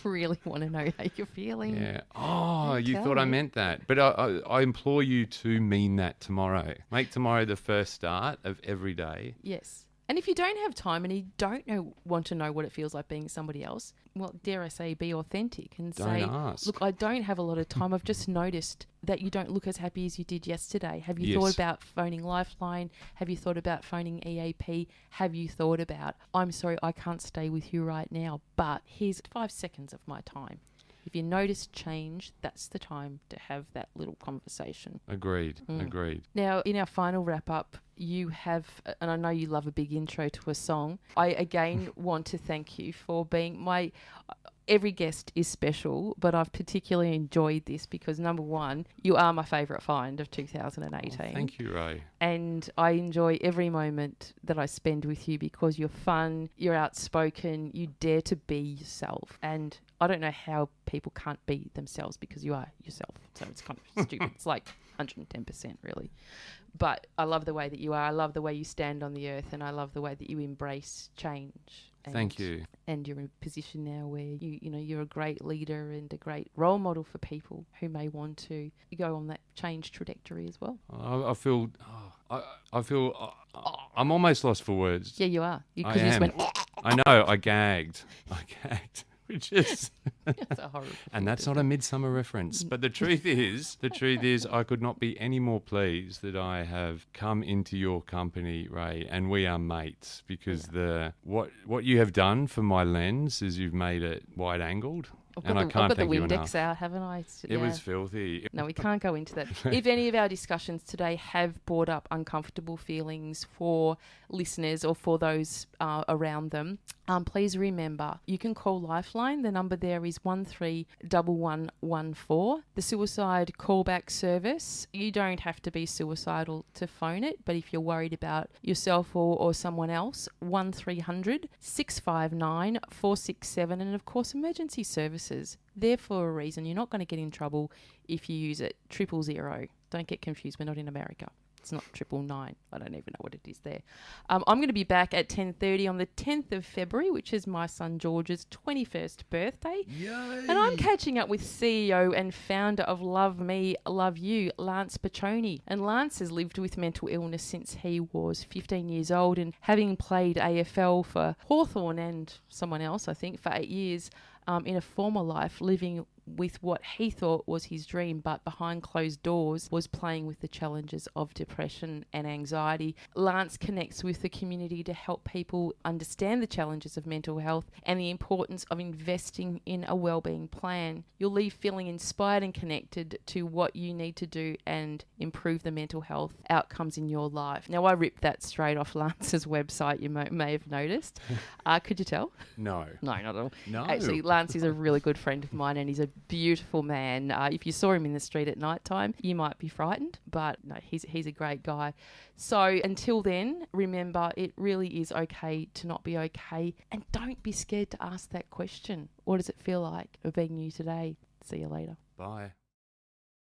really want to know how you're feeling. Yeah. Oh, you thought I meant that. But I implore you to mean that tomorrow. Make tomorrow the first start of every day. Yes. And if you don't have time and you don't want to know what it feels like being somebody else, well, dare I say, be authentic and say, look, I don't have a lot of time. I've just noticed that you don't look as happy as you did yesterday. Have you thought about phoning Lifeline? Have you thought about phoning EAP? Have you thought about, I'm sorry, I can't stay with you right now, but here's 5 seconds of my time. If you notice change, that's the time to have that little conversation. Agreed. Now, in our final wrap-up, you have, and I know you love a big intro to a song, I again want to thank you for being every guest is special, but I've particularly enjoyed this because, number one, you are my favourite find of 2018. Oh, thank you, Rae. And I enjoy every moment that I spend with you because you're fun, you're outspoken, you dare to be yourself. And I don't know how people can't be themselves because you are yourself. So it's kind of stupid. It's like, 110% really. But I love the way that you are. I love the way you stand on the earth, and I love the way that you embrace change. Thank you. And you're in a position now where you're a great leader and a great role model for people who may want to go on that change trajectory as well. I feel I'm almost lost for words. Yeah, you are. I You just am. went. I know. I gagged. Which is, That's a horrible. and that's not a Midsummer reference. But the truth is, I could not be any more pleased that I have come into your company, Rae, and we are mates. Because what you have done for my lens is you've made it wide angled. And I can't thank you enough. I've got the Windex out, haven't I? It was filthy. No, we can't go into that. If any of our discussions today have brought up uncomfortable feelings for listeners or for those around them, please remember you can call Lifeline. The number there is 131114. The suicide callback service. You don't have to be suicidal to phone it, but if you're worried about yourself or someone else, 1300 659 467, and of course emergency services. There for a reason. You're not going to get in trouble if you use it. 000. Don't get confused. We're not in America. It's not 999. I don't even know what it is there. I'm going to be back at 10:30 on the 10th of February, which is my son George's 21st birthday. Yay! And I'm catching up with CEO and founder of Love Me, Love You, Lance Piccioni. And Lance has lived with mental illness since he was 15 years old, and having played AFL for Hawthorn and someone else, I think, for 8 years, in a former life, living with what he thought was his dream, but behind closed doors was playing with the challenges of depression and anxiety. Lance connects with the community to help people understand the challenges of mental health and the importance of investing in a wellbeing plan. You'll leave feeling inspired and connected to what you need to do and improve the mental health outcomes in your life. Now, I ripped that straight off Lance's website, you may have noticed. Could you tell? No. No, not at all. No. Actually, Lance is a really good friend of mine, and he's a beautiful man. If you saw him in the street at night time, you might be frightened, but no, he's a great guy. So until then, remember, it really is okay to not be okay, and don't be scared to ask that question. What does it feel like of being you today? See you later. Bye.